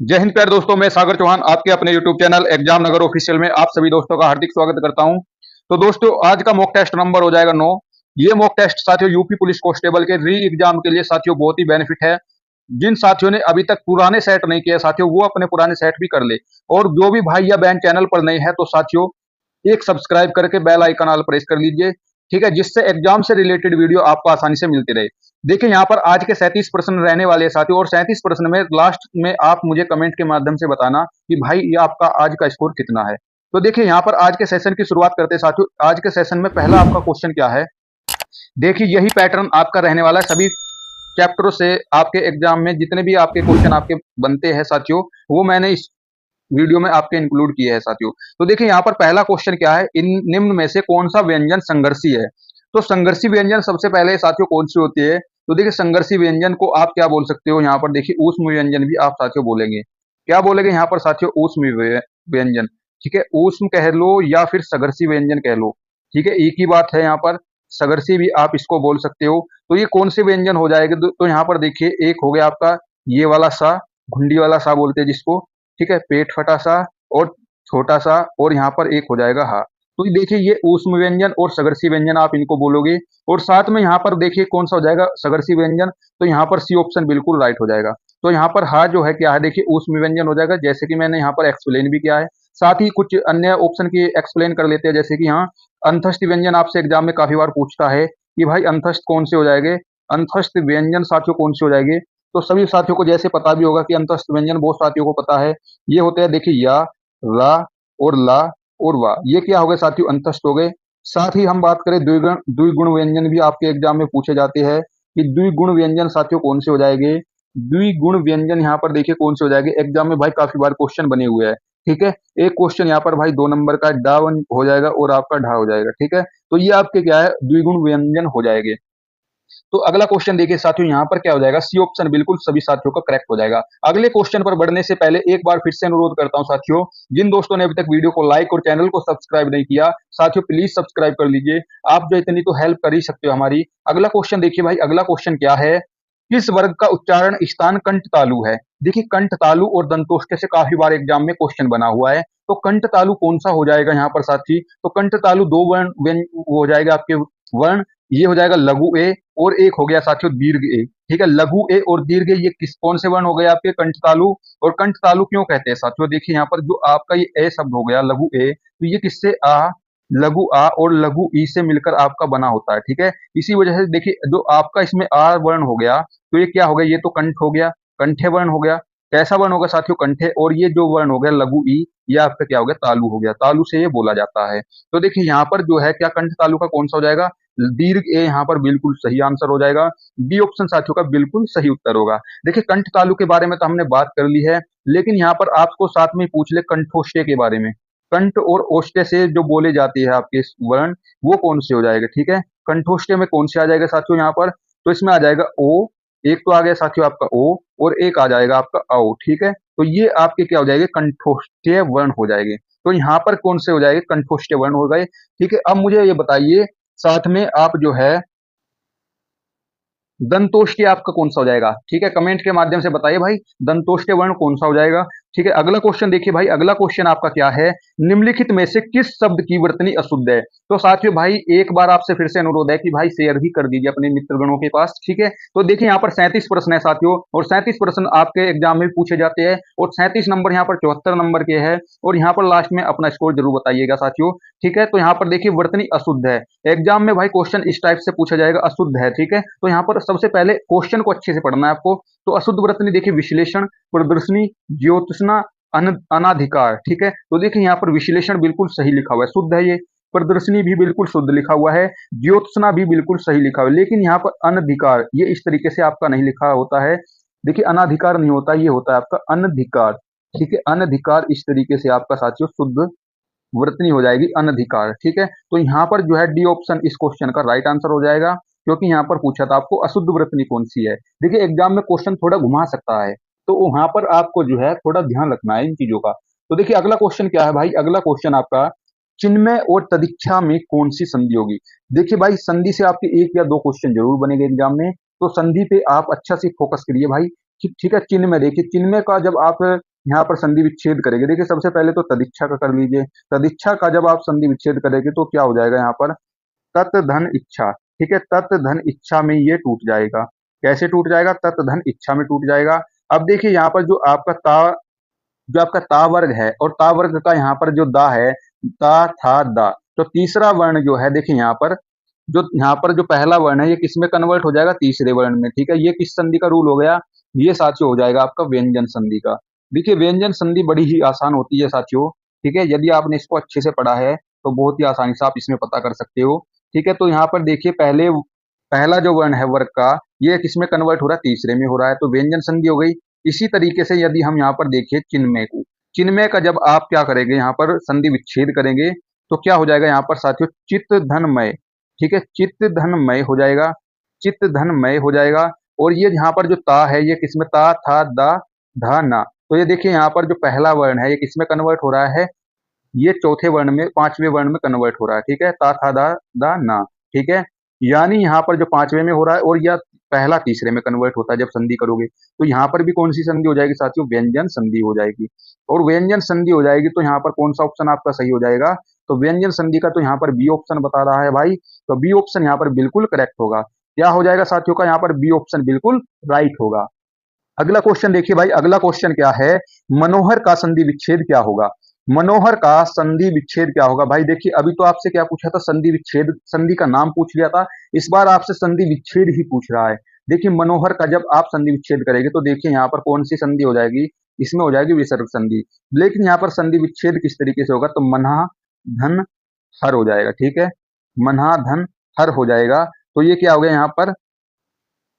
जय हिंद प्यारे दोस्तों, मैं सागर चौहान आपके अपने यूट्यूब चैनल एग्जाम नगर ऑफिशियल में आप सभी दोस्तों का हार्दिक स्वागत करता हूं। तो दोस्तों, आज का मॉक टेस्ट नंबर हो जाएगा 9। ये मॉक टेस्ट साथियों यूपी पुलिस कांस्टेबल के री एग्जाम के लिए साथियों बहुत ही बेनिफिट है। जिन साथियों ने अभी तक पुराने सेट नहीं किया साथियों, वो अपने पुराने सेट भी कर ले। और जो भी भाई या बहन चैनल पर नए हैं तो साथियों एक सब्सक्राइब करके बेल आइकन ऑल प्रेस कर लीजिए, ठीक है, जिससे एग्जाम से रिलेटेड वीडियो आपको आसानी से मिलती रहे। देखिए यहाँ पर आज के 37 प्रश्न रहने वाले हैं साथियों, और 37 प्रश्न में लास्ट में आप मुझे कमेंट के माध्यम से बताना कि भाई ये आपका आज का स्कोर कितना है। तो देखिए यहाँ पर आज के सेशन की शुरुआत करते हैं साथियों। आज के सेशन में पहला आपका क्वेश्चन क्या है, देखिए यही पैटर्न आपका रहने वाला है सभी चैप्टरों से। आपके एग्जाम में जितने भी आपके क्वेश्चन आपके बनते हैं साथियों, वो मैंने इस वीडियो में आपके इंक्लूड किए हैं साथियों। तो देखिए यहाँ पर पहला क्वेश्चन क्या है, इन निम्न में से कौन सा व्यंजन संघर्षी है। तो संघर्षी व्यंजन सबसे पहले साथियों कौन सी होती है, तो देखिए संघर्षी व्यंजन को आप क्या बोल सकते हो, यहाँ पर देखिए ऊष्म व्यंजन भी आप साथियों बोलेंगे। क्या बोलेंगे यहाँ पर साथियों, ऊष्म व्यंजन, ठीक है, ऊष्म कह लो या फिर संघर्षी व्यंजन कह लो, ठीक है, एक ही बात है। यहाँ पर संघर्षी भी आप इसको बोल सकते हो। तो ये कौन से व्यंजन हो जाएगा, तो यहाँ पर देखिए एक हो गया आपका ये वाला सा, घुंडी वाला सा बोलते हैं जिसको, ठीक है, पेट फटा सा और छोटा सा, और यहाँ पर एक हो जाएगा हा। तो ये देखिए ये ऊष्म व्यंजन और सगर्षी व्यंजन आप इनको बोलोगे। और साथ में यहाँ पर देखिए कौन सा हो जाएगा सगर्षी व्यंजन, तो यहाँ पर सी ऑप्शन बिल्कुल राइट हो जाएगा। तो यहाँ पर हा जो है क्या है, देखिए ऊष्म व्यंजन हो जाएगा, जैसे कि मैंने यहाँ पर एक्सप्लेन भी किया है। साथ ही कुछ अन्य ऑप्शन की एक्सप्लेन कर लेते हैं, जैसे कि यहाँ अंतस्थ व्यंजन आपसे एग्जाम में काफी बार पूछता है कि भाई अंतस्थ कौन से हो जाएंगे, अंतस्थ व्यंजन साथियों कौन से हो जाएंगे। तो सभी साथियों को जैसे पता भी होगा कि अंतस्थ व्यंजन बहुत साथियों को पता है, ये होते हैं देखिए या, ला और ला और वा, ये क्या हो गए साथियों, अंतस्थ हो गए। साथ ही हम बात करें द्विगुण द्विगुण व्यंजन भी आपके एग्जाम में पूछे जाते हैं कि द्विगुण व्यंजन साथियों कौन से हो जाएंगे। द्विगुण व्यंजन यहाँ पर देखिए कौन से हो जाएंगे, एग्जाम में भाई काफी बार क्वेश्चन बने हुए हैं, ठीक है। एक क्वेश्चन यहाँ पर भाई 2 नंबर का डा वन हो जाएगा और आपका ढा हो जाएगा, ठीक है। तो ये आपके क्या है, द्विगुण व्यंजन हो जाएंगे। तो अगला क्वेश्चन देखिए साथियों, यहाँ पर क्या हो जाएगा, सी ऑप्शन बिल्कुल सभी साथियों का करेक्ट हो जाएगा। अगले क्वेश्चन पर बढ़ने से पहले एक बार फिर से अनुरोध करता हूं साथियों, जिन दोस्तों ने अभी तक वीडियो को लाइक और चैनल को सब्सक्राइब नहीं किया साथियों, प्लीज सब्सक्राइब कर लीजिए। आप जो इतनी तो हेल्प कर ही सकते हो हमारी। अगला क्वेश्चन देखिए भाई, अगला क्वेश्चन क्या है, किस वर्ग का उच्चारण स्थान कंठ तालु है। देखिए कंठ तालु और दंतोष्ठ से काफी बार एग्जाम में क्वेश्चन बना हुआ है। तो कंठ तालु कौन सा हो जाएगा यहाँ पर साथी, तो कंठ तालु दो वर्ण हो जाएगा आपके वर्ण, ये हो जाएगा लघु ए और एक हो गया साथियों दीर्घ ए, ठीक है। लघु ए और दीर्घ ए ये किस कौन से वर्ण हो गए आपके, कंठ तालु। और कंठ तालु क्यों कहते हैं साथियों, देखिए यहाँ पर जो आपका ये ए शब्द हो गया लघु ए, तो ये किससे आ, लघु आ और लघु ई से मिलकर आपका बना होता है, ठीक है। इसी वजह से देखिए जो आपका इसमें आ वर्ण हो गया, तो ये क्या हो गया, ये तो कंठ हो गया, कंठे वर्ण हो गया। कैसा वर्ण होगा साथियों, कंठे। और ये जो वर्ण हो गया लघु ई, ये आपका क्या हो गया, तालु हो गया, तालु से ये बोला जाता है। तो देखिए यहाँ पर जो है क्या कंठ तालु का कौन सा हो जाएगा, दीर्घ ए यहाँ पर बिल्कुल सही आंसर हो जाएगा। बी ऑप्शन साथियों का बिल्कुल सही उत्तर होगा। देखिए कंठ तालु के बारे में तो हमने बात कर ली है, लेकिन यहाँ पर आपको साथ में पूछ ले कंठोष्टे के बारे में। कंठ और ओष्टे से जो बोले जाते हैं आपके वर्ण, वो कौन से हो जाएगा, ठीक है। कंठोष्टे में कौन से आ जाएगा साथियों यहाँ पर, तो इसमें आ जाएगा ओ, एक तो आ गया साथियों आपका ओ और एक आ जाएगा आपका औ, ठीक है। तो ये आपके क्या हो जाएंगे, कंठोष्टीय वर्ण हो जाएंगे। तो यहाँ पर कौन से हो जाएंगे, कंठोष्टीय वर्ण हो गए, ठीक है। अब मुझे ये बताइए साथ में आप जो है दंतोष्टी आपका कौन सा हो जाएगा, ठीक है, कमेंट के माध्यम से बताइए भाई दंतोष्टी वर्ण कौन सा हो जाएगा, ठीक है। अगला क्वेश्चन देखिए भाई, अगला क्वेश्चन आपका क्या है, निम्नलिखित में से किस शब्द की वर्तनी अशुद्ध है। तो साथियों भाई एक बार आपसे फिर से अनुरोध है कि भाई शेयर भी कर दीजिए अपने मित्रगणों के पास, ठीक है। तो देखिए यहाँ पर 37 प्रश्न है साथियों, और 37 प्रश्न आपके एग्जाम में पूछे जाते हैं, और 37 नंबर यहाँ पर 74 नंबर के है। और यहाँ पर लास्ट में अपना स्कोर जरूर बताइएगा साथियों, ठीक है। तो यहाँ पर देखिए वर्तनी अशुद्ध है, एग्जाम में भाई क्वेश्चन इस टाइप से पूछा जाएगा, अशुद्ध है, ठीक है। तो यहाँ पर सबसे पहले क्वेश्चन को अच्छे से पढ़ना है आपको। तो अशुद्ध वर्तनी देखिए विश्लेषण, प्रदर्शनी, ज्योत्सना, अनाधिकार, ठीक है। तो देखिए यहाँ पर विश्लेषण बिल्कुल सही लिखा हुआ है, शुद्ध है ये। प्रदर्शनी भी बिल्कुल शुद्ध लिखा हुआ है, ज्योत्सना भी बिल्कुल सही लिखा हुआ है। लेकिन यहाँ पर अनधिकार ये इस तरीके से आपका नहीं लिखा होता है, देखिए अनाधिकार नहीं होता, ये होता है आपका अनधिकार, ठीक है। अनधिकार इस तरीके से आपका साथियों शुद्ध वर्तनी हो जाएगी, अनधिकार, ठीक है। तो यहाँ पर जो है डी ऑप्शन इस क्वेश्चन का राइट आंसर हो जाएगा, क्योंकि यहाँ पर पूछा था आपको अशुद्ध वर्तनी कौन सी है। देखिए एग्जाम में क्वेश्चन थोड़ा घुमा सकता है, तो वहां पर आपको जो है थोड़ा ध्यान रखना है इन चीजों का। तो देखिए अगला क्वेश्चन क्या है भाई, अगला क्वेश्चन आपका चिन्मय और तदिच्छा में कौन सी संधि होगी। देखिए भाई संधि से आपके एक या दो क्वेश्चन जरूर बनेंगे एग्जाम में, तो संधि पे आप अच्छा से फोकस करिए भाई। ठीक है। चिन्ह में देखिए, चिन्ह में का जब आप यहाँ पर संधि विच्छेद करेंगे, देखिए सबसे पहले तो तदिच्छा का कर लीजिए। तदिच्छा का जब आप संधि विच्छेद करेंगे तो क्या हो जाएगा यहाँ पर, तत् धन इच्छा। ठीक है, तत् धन इच्छा में ये टूट जाएगा। कैसे टूट जाएगा, तत् धन इच्छा में टूट जाएगा। अब देखिए यहाँ पर जो आपका ता वर्ग है और ता वर्ग का यहाँ पर जो दा है, ता था दा, तो तीसरा वर्ण जो है देखिए यहाँ पर जो पहला वर्ण है ये किस में कन्वर्ट हो जाएगा, तीसरे वर्ण में। ठीक है, ये किस संधि का रूल हो गया, ये साथियों हो जाएगा आपका व्यंजन संधि का। देखिए व्यंजन संधि बड़ी ही आसान होती है साथियों। ठीक है, यदि आपने इसको अच्छे से पढ़ा है तो बहुत ही आसानी से आप इसमें पता कर सकते हो। ठीक है, तो यहाँ पर देखिए पहला जो वर्ण है वर्ग का, ये किसमें कन्वर्ट हो रहा है, तीसरे में हो रहा है, तो व्यंजन संधि हो गई। इसी तरीके से यदि हम यहाँ पर देखिए चिन्मय को, चिन्मय का जब आप क्या करेंगे, यहाँ पर संधि विच्छेद करेंगे तो क्या हो जाएगा यहाँ पर साथियों, चित्त धनमय। ठीक है, चित्त धनमय हो जाएगा, चित्त धनमय हो जाएगा। और ये यहाँ पर जो ता है ये किसमें, ता था दा धा ना, तो ये देखिए यहाँ पर जो पहला वर्ण है ये किसमें कन्वर्ट हो रहा है, ये चौथे वर्ण में, पांचवें वर्ण में कन्वर्ट हो रहा है। ठीक है, ता था दा ना। ठीक है, यानी यहाँ पर जो पांचवें में हो रहा है और यह पहला तीसरे में कन्वर्ट होता है जब संधि करोगे, तो यहाँ पर भी कौन सी संधि हो जाएगी साथियों, व्यंजन संधि हो जाएगी। और व्यंजन संधि हो जाएगी तो यहाँ पर कौन सा ऑप्शन आपका सही हो जाएगा, तो व्यंजन संधि का तो यहाँ पर बी ऑप्शन बता रहा है भाई, तो बी ऑप्शन यहाँ पर बिल्कुल करेक्ट होगा। क्या हो जाएगा साथियों का, यहाँ पर बी ऑप्शन बिल्कुल राइट होगा। अगला क्वेश्चन देखिए भाई, अगला क्वेश्चन क्या है, मनोहर का संधि विच्छेद क्या होगा। मनोहर का संधि विच्छेद क्या होगा, भाई देखिए अभी तो आपसे क्या पूछा था, संधि विच्छेद, संधि का नाम पूछ लिया था, इस बार आपसे संधि विच्छेद ही पूछ रहा है। देखिए मनोहर का जब आप संधि विच्छेद करेंगे तो देखिए यहाँ पर कौन सी संधि हो जाएगी, इसमें हो जाएगी विसर्ग संधि। लेकिन यहाँ पर संधि विच्छेद किस तरीके से होगा, तो मन्हा धन हर हो जाएगा। ठीक है, मन्हा धन हर हो जाएगा, तो ये क्या हो गया यहाँ पर,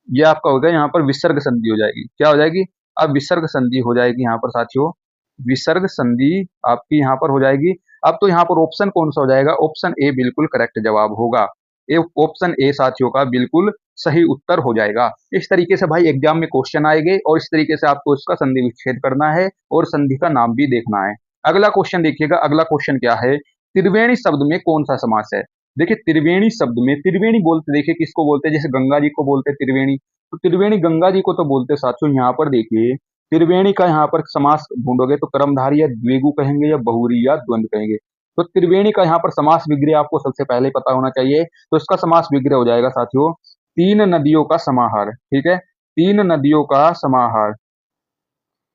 ये आपका हो गया यहाँ पर विसर्ग संधि हो जाएगी। क्या हो जाएगी, अब विसर्ग संधि हो जाएगी यहाँ पर साथियों, विसर्ग संधि आपकी यहाँ पर हो जाएगी। अब तो यहाँ पर ऑप्शन कौन सा हो जाएगा, ऑप्शन ए बिल्कुल करेक्ट जवाब होगा। ए ऑप्शन ए साथियों का बिल्कुल सही उत्तर हो जाएगा। इस तरीके से भाई एग्जाम में क्वेश्चन आएंगे और इस तरीके से आपको इसका संधि विच्छेद करना है और संधि का नाम भी देखना है। अगला क्वेश्चन देखिएगा, अगला क्वेश्चन क्या है, त्रिवेणी शब्द में कौन सा समास है। देखिए त्रिवेणी शब्द में, त्रिवेणी बोलते देखिए किसको बोलते हैं, जैसे गंगा जी को बोलते हैं त्रिवेणी, तो त्रिवेणी गंगा जी को तो बोलते हैं साथियों। यहाँ पर देखिए त्रिवेणी का यहाँ पर समास ढूंढोगे तो कर्मधारी या द्विगु कहेंगे या बहुरी या द्वंद्व कहेंगे। तो त्रिवेणी का यहाँ पर समास विग्रह आपको सबसे पहले पता होना चाहिए, तो इसका समास विग्रह हो जाएगा साथियों, तीन नदियों का समाहार। ठीक है, तीन नदियों का समाहार,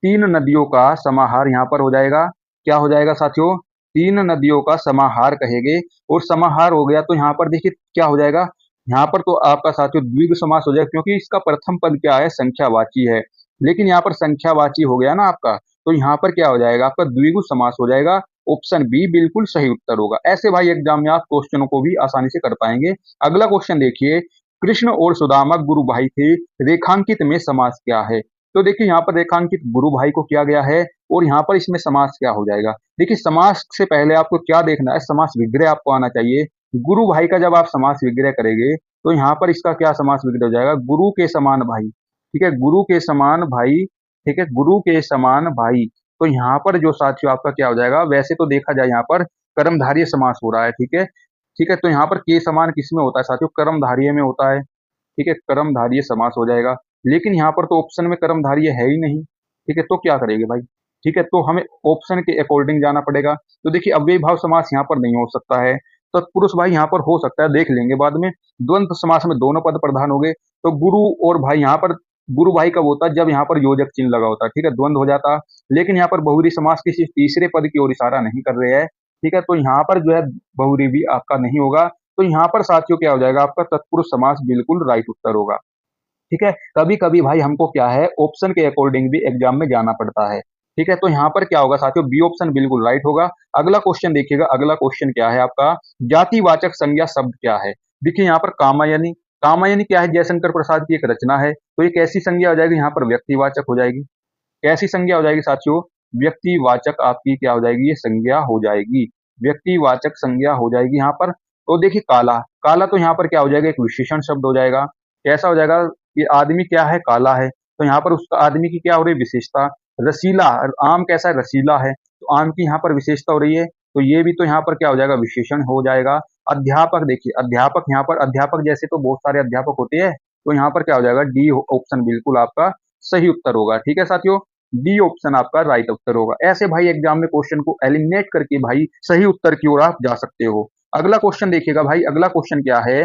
तीन नदियों का समाहार यहाँ पर हो जाएगा। क्या हो जाएगा साथियों, तीन नदियों का समाहार कहेंगे, और समाहार हो गया तो यहाँ पर देखिए क्या हो जाएगा, यहाँ पर तो आपका साथियों द्विगु समास हो जाएगा, क्योंकि इसका प्रथम पद क्या है, संख्यावाची है। लेकिन यहाँ पर संख्यावाची हो गया ना आपका, तो यहाँ पर क्या हो जाएगा, आपका द्विगु समास हो जाएगा। ऑप्शन बी बिल्कुल सही उत्तर होगा। ऐसे भाई एग्जाम में आप क्वेश्चनों को भी आसानी से कर पाएंगे। अगला क्वेश्चन देखिए, कृष्ण और सुदामा गुरु भाई थे, रेखांकित में समास क्या है। तो देखिए यहाँ पर रेखांकित गुरु भाई को किया गया है, और यहाँ पर इसमें समास क्या हो जाएगा। देखिए समास से पहले आपको क्या देखना है, समास विग्रह आपको आना चाहिए। गुरु भाई का जब आप समास विग्रह करेंगे तो यहाँ पर इसका क्या समास विग्रह हो जाएगा, गुरु के समान भाई। ठीक है, गुरु के समान भाई। ठीक है, गुरु के समान भाई, तो यहाँ पर जो साथियों आपका क्या हो जाएगा, वैसे तो देखा जाए यहाँ पर कर्मधारय समास हो रहा है। ठीक है, ठीक है, तो यहाँ पर के समान किस में होता है साथियों, कर्मधारय में होता है। ठीक है, कर्मधारय समास हो जाएगा, लेकिन यहाँ पर तो ऑप्शन में कर्मधारय है ही नहीं। ठीक है, तो क्या करेंगे भाई। ठीक है, तो हमें ऑप्शन के अकॉर्डिंग जाना पड़ेगा। तो देखिए अव्ययी भाव समास यहाँ पर नहीं हो सकता है, तो पुरुष भाई यहाँ पर हो सकता है, देख लेंगे बाद में। द्वंद्व समास में दोनों पद प्रधान हो गए, तो गुरु और भाई, यहाँ पर गुरु भाई कब होता है, जब यहाँ पर योजक चिन्ह लगा होता है। ठीक है, द्वंद्व हो जाता। लेकिन यहाँ पर बहुरी समास किसी तीसरे पद की ओर इशारा नहीं कर रहे हैं। ठीक है, तो यहाँ पर जो है बहुरी भी आपका नहीं होगा, तो यहाँ पर साथियों क्या हो जाएगा, आपका तत्पुरुष समास बिल्कुल राइट उत्तर होगा। ठीक है, कभी कभी भाई हमको क्या है, ऑप्शन के अकॉर्डिंग भी एग्जाम में जाना पड़ता है। ठीक है, तो यहाँ पर क्या होगा साथियों, बी ऑप्शन बिल्कुल राइट होगा। अगला क्वेश्चन देखिएगा, अगला क्वेश्चन क्या है आपका, जातिवाचक संज्ञा शब्द क्या है। देखिए यहाँ पर कामयानी, कामयानी क्या है, जयशंकर प्रसाद की एक रचना है, तो ये कैसी संज्ञा हो जाएगी, यहाँ पर व्यक्तिवाचक हो जाएगी। कैसी संज्ञा हो जाएगी साथियों, व्यक्तिवाचक आपकी क्या हो जाएगी, ये संज्ञा हो जाएगी, व्यक्तिवाचक संज्ञा हो जाएगी यहाँ पर। तो देखिए काला, काला तो यहाँ पर क्या हो जाएगा, एक विशेषण शब्द हो जाएगा। कैसा हो जाएगा, ये आदमी क्या है, काला है, तो यहाँ पर उसका आदमी की क्या हो रही है, विशेषता। रसीला, आम कैसा है, रसीला है, तो आम की यहाँ पर विशेषता हो रही है, तो ये भी तो यहाँ पर क्या हो जाएगा, विशेषण हो जाएगा। अध्यापक, देखिए अध्यापक, यहाँ पर अध्यापक जैसे तो बहुत सारे अध्यापक होते हैं, तो यहाँ पर क्या हो जाएगा, डी ऑप्शन बिल्कुल आपका सही उत्तर होगा। ठीक है साथियों, डी ऑप्शन आपका राइट उत्तर होगा। ऐसे भाई एग्जाम में क्वेश्चन को एलिमिनेट करके भाई सही उत्तर की ओर आप जा सकते हो। अगला क्वेश्चन देखिएगा भाई, अगला क्वेश्चन क्या है,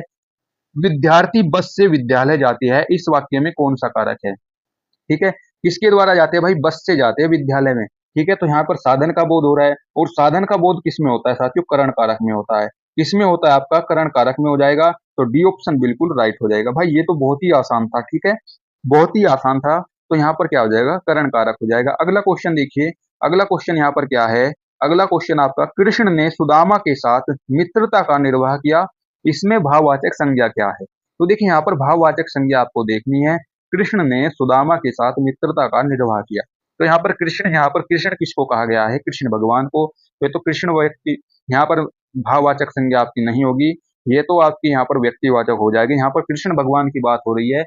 विद्यार्थी बस से विद्यालय जाते हैं, इस वाक्य में कौन सा कारक है। ठीक है, किसके द्वारा जाते हैं भाई, बस से जाते हैं विद्यालय में। ठीक है, तो यहाँ पर साधन का बोध हो रहा है, और साधन का बोध किस में होता है साथियों, करण कारक में होता है। किसमें होता है आपका, करण कारक में हो जाएगा। तो डी ऑप्शन बिल्कुल राइट हो जाएगा। भाई ये तो बहुत ही आसान था। ठीक है, बहुत ही आसान था। तो यहाँ पर क्या हो जाएगा, करण कारक हो जाएगा। अगला क्वेश्चन देखिए, अगला क्वेश्चन यहाँ पर क्या है, अगला क्वेश्चन आपका, कृष्ण ने सुदामा के साथ मित्रता का निर्वाह किया, इसमें भाववाचक संज्ञा क्या है। तो देखिए यहाँ पर भाववाचक संज्ञा आपको देखनी है। कृष्ण ने सुदामा के साथ मित्रता का निर्वाह किया, तो यहाँ पर कृष्ण, यहाँ पर कृष्ण किसको कहा गया है, कृष्ण भगवान को। तो कृष्ण व्यक्ति, यहाँ पर भाववाचक संज्ञा आपकी नहीं होगी, ये तो आपकी यहाँ पर व्यक्तिवाचक हो जाएगी। यहाँ पर कृष्ण भगवान की बात हो रही है।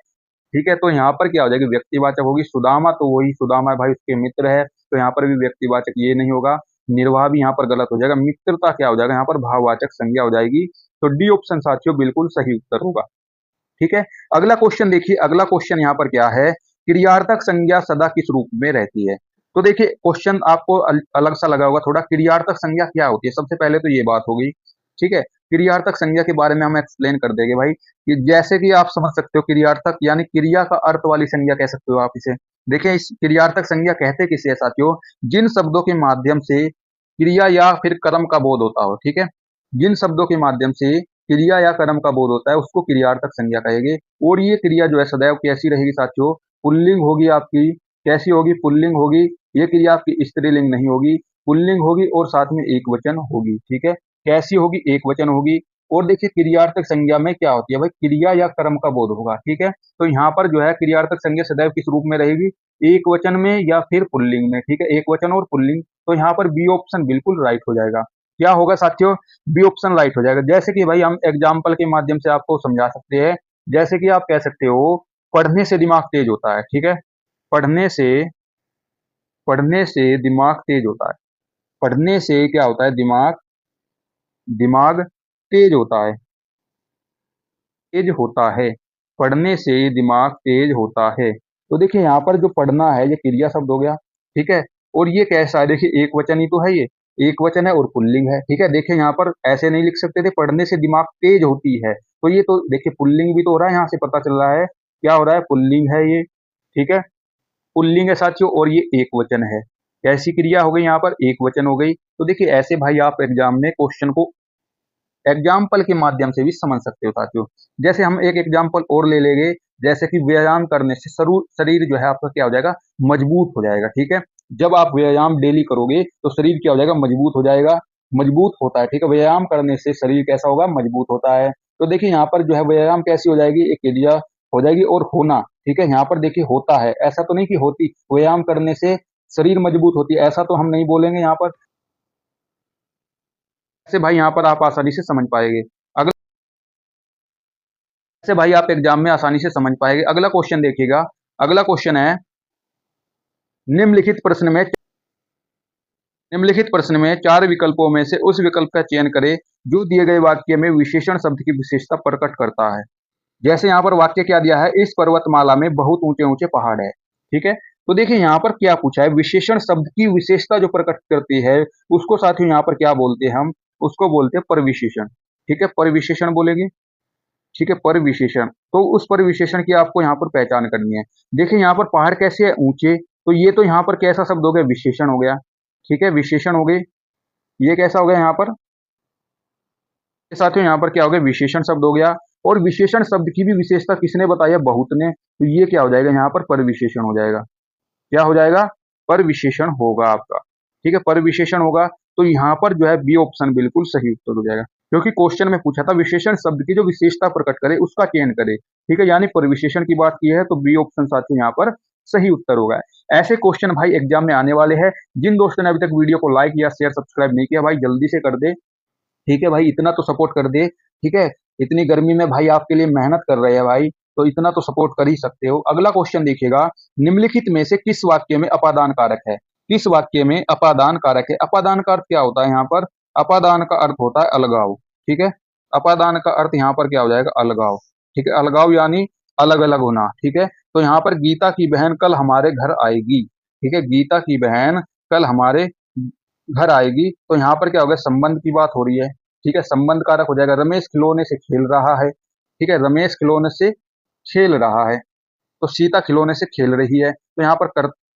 ठीक है, तो यहाँ पर क्या हो जाएगी, व्यक्तिवाचक होगी। सुदामा तो वही सुदामा है भाई, उसके मित्र है, तो यहाँ पर भी व्यक्तिवाचक ये नहीं होगा। निर्वाह भी यहाँ पर गलत हो जाएगा। मित्रता क्या हो जाएगा, यहाँ पर भाववाचक संज्ञा हो जाएगी। तो डी ऑप्शन साथियों बिल्कुल सही उत्तर होगा। ठीक है, अगला क्वेश्चन देखिए, अगला क्वेश्चन यहाँ पर क्या है, क्रियार्थक संज्ञा सदा किस रूप में रहती है। तो देखिए क्वेश्चन आपको अलग सा लगा होगा थोड़ा, क्रियार्थक संज्ञा क्या होती है, सबसे पहले तो ये बात होगी। ठीक है, क्रियार्थक संज्ञा के बारे में हम एक्सप्लेन कर देंगे भाई, कि जैसे कि आप समझ सकते हो, क्रियार्थक यानी क्रिया का अर्थ वाली संज्ञा कह सकते हो आप इसे। देखिए इस क्रियार्थक संज्ञा कहते किसे है साथियों, जिन शब्दों के माध्यम से क्रिया या फिर कर्म का बोध होता हो। ठीक है, जिन शब्दों के माध्यम से क्रिया या कर्म का बोध होता है उसको क्रियार्थक संज्ञा कहेंगे। और ये क्रिया जो है सदैव कैसी रहेगी साथियों, पुल्लिंग होगी आपकी। कैसी होगी, पुल्लिंग होगी। ये क्रिया आपकी स्त्रीलिंग नहीं होगी, पुल्लिंग होगी और साथ में एक वचन होगी। ठीक है, कैसी होगी, एक वचन होगी। और देखिए क्रियार्थक संज्ञा में क्या होती है भाई, क्रिया या कर्म का बोध होगा। ठीक है, तो यहाँ पर जो है क्रियार्थक संज्ञा सदैव किस रूप में रहेगी, एक वचन में या फिर पुल्लिंग में। ठीक है, एक वचन और पुल्लिंग। तो यहाँ पर बी ऑप्शन बिल्कुल राइट हो जाएगा। क्या होगा साथियों, बी ऑप्शन राइट हो जाएगा। जैसे कि भाई हम एग्जाम्पल के माध्यम से आपको समझा सकते हैं। जैसे कि आप कह सकते हो, पढ़ने से दिमाग तेज होता है। ठीक है, पढ़ने से, पढ़ने से दिमाग तेज होता है। पढ़ने से क्या होता है, दिमाग, दिमाग तेज होता है, तेज होता है। पढ़ने से दिमाग तेज होता है। तो देखिए यहाँ पर जो पढ़ना है ये क्रिया शब्द हो गया। ठीक है, और ये कैसा है, देखिए एक वचन ही तो है, ये एक वचन है और पुल्लिंग है। ठीक है, देखिए यहाँ पर ऐसे नहीं लिख सकते थे, पढ़ने से दिमाग तेज होती है, तो ये तो देखिए पुल्लिंग भी तो हो रहा है, यहाँ से पता चल रहा है क्या हो रहा है, पुल्लिंग है ये। ठीक है, पुल्लिंग है साथियों, और ये एक वचन है। कैसी क्रिया हो गई, यहाँ पर एक वचन हो गई। तो देखिए ऐसे भाई आप एग्जाम में क्वेश्चन को एग्जाम्पल के माध्यम से भी समझ सकते हो साथियों। जैसे हम एक एग्जाम्पल और ले लेंगे, जैसे कि व्यायाम करने से शरीर जो है आपका क्या हो जाएगा, मजबूत हो जाएगा। ठीक है, जब आप व्यायाम डेली करोगे तो शरीर क्या हो जाएगा, मजबूत हो जाएगा, मजबूत होता है। ठीक है, व्यायाम करने से शरीर कैसा होगा, मजबूत होता है। तो देखिए यहाँ पर जो है व्यायाम कैसी हो जाएगी, एक क्रिया हो जाएगी, और होना। ठीक है, यहाँ पर देखिए होता है, ऐसा तो नहीं कि होती, व्यायाम करने से शरीर मजबूत होती है, ऐसा तो हम नहीं बोलेंगे यहाँ पर। ऐसे भाई यहाँ पर आप आसानी से समझ पाएंगे। अगला से भाई आप एग्जाम में आसानी से समझ पाएंगे। अगला क्वेश्चन देखिएगा, अगला क्वेश्चन है, निम्नलिखित प्रश्न में, निम्नलिखित प्रश्न में चार विकल्पों में से उस विकल्प का चयन करें जो दिए गए वाक्य में विशेषण शब्द की विशेषता प्रकट करता है। जैसे यहाँ पर वाक्य क्या दिया है, इस पर्वतमाला में बहुत ऊंचे ऊंचे पहाड़ है। ठीक है, तो देखिए यहाँ पर क्या पूछा है, विशेषण शब्द की विशेषता जो प्रकट करती है उसको साथियों यहाँ पर क्या बोलते हैं, हम उसको बोलते हैं परविशेषण। ठीक है, परविशेषण बोलेंगे। ठीक है, परिविशेषण, तो उस परिविशेषण की आपको यहाँ पर पहचान करनी है। देखिए यहाँ पर पहाड़ कैसे है, ऊंचे, तो ये तो यहाँ पर कैसा शब्द हो गया, विशेषण हो गया। ठीक है, विशेषण हो गई। ये कैसा हो गया यहाँ पर, साथियों यहाँ पर क्या हो गया, विशेषण शब्द हो गया। और विशेषण शब्द की भी विशेषता किसने बताई है, बहुत ने, तो ये क्या हो जाएगा, यहाँ पर परिविशेषण हो जाएगा। क्या हो जाएगा, परिविशेषण होगा आपका। ठीक है, परिविशेषण होगा। तो यहाँ पर जो है बी ऑप्शन बिल्कुल सही उत्तर हो जाएगा, क्योंकि क्वेश्चन में पूछा था विशेषण शब्द की जो विशेषता प्रकट करे उसका चयन करे। ठीक है, यानी परिविशेषण की बात की है, तो बी ऑप्शन साथियों यहाँ पर सही उत्तर होगा। ऐसे क्वेश्चन भाई एग्जाम में आने वाले हैं। जिन दोस्तों ने अभी तक वीडियो को लाइक या शेयर सब्सक्राइब नहीं किया भाई जल्दी से कर दे। ठीक है भाई, इतना तो सपोर्ट कर दे। ठीक है, इतनी गर्मी में भाई आपके लिए मेहनत कर रहे हैं भाई, तो इतना तो सपोर्ट कर ही सकते हो। अगला क्वेश्चन देखिएगा, निम्नलिखित में से किस वाक्य में अपादान कारक है। किस वाक्य में अपादान कारक है, अपादान का अर्थ क्या होता है यहाँ पर, अपादान का अर्थ होता है अलगाव। ठीक है, अपादान का अर्थ यहाँ पर क्या हो जाएगा, अलगाव। ठीक है, अलगाव यानी अलग अलग होना। ठीक है, तो यहाँ पर गीता की बहन कल हमारे घर आएगी। ठीक है, गीता की बहन कल हमारे घर आएगी। तो यहाँ पर क्या होगा, संबंध की बात हो रही है। ठीक है, संबंध कारक हो जाएगा। रमेश खिलौने से खेल रहा है। ठीक है, रमेश खिलौने से खेल रहा है। तो सीता खिलौने से खेल रही है। तो यहाँ पर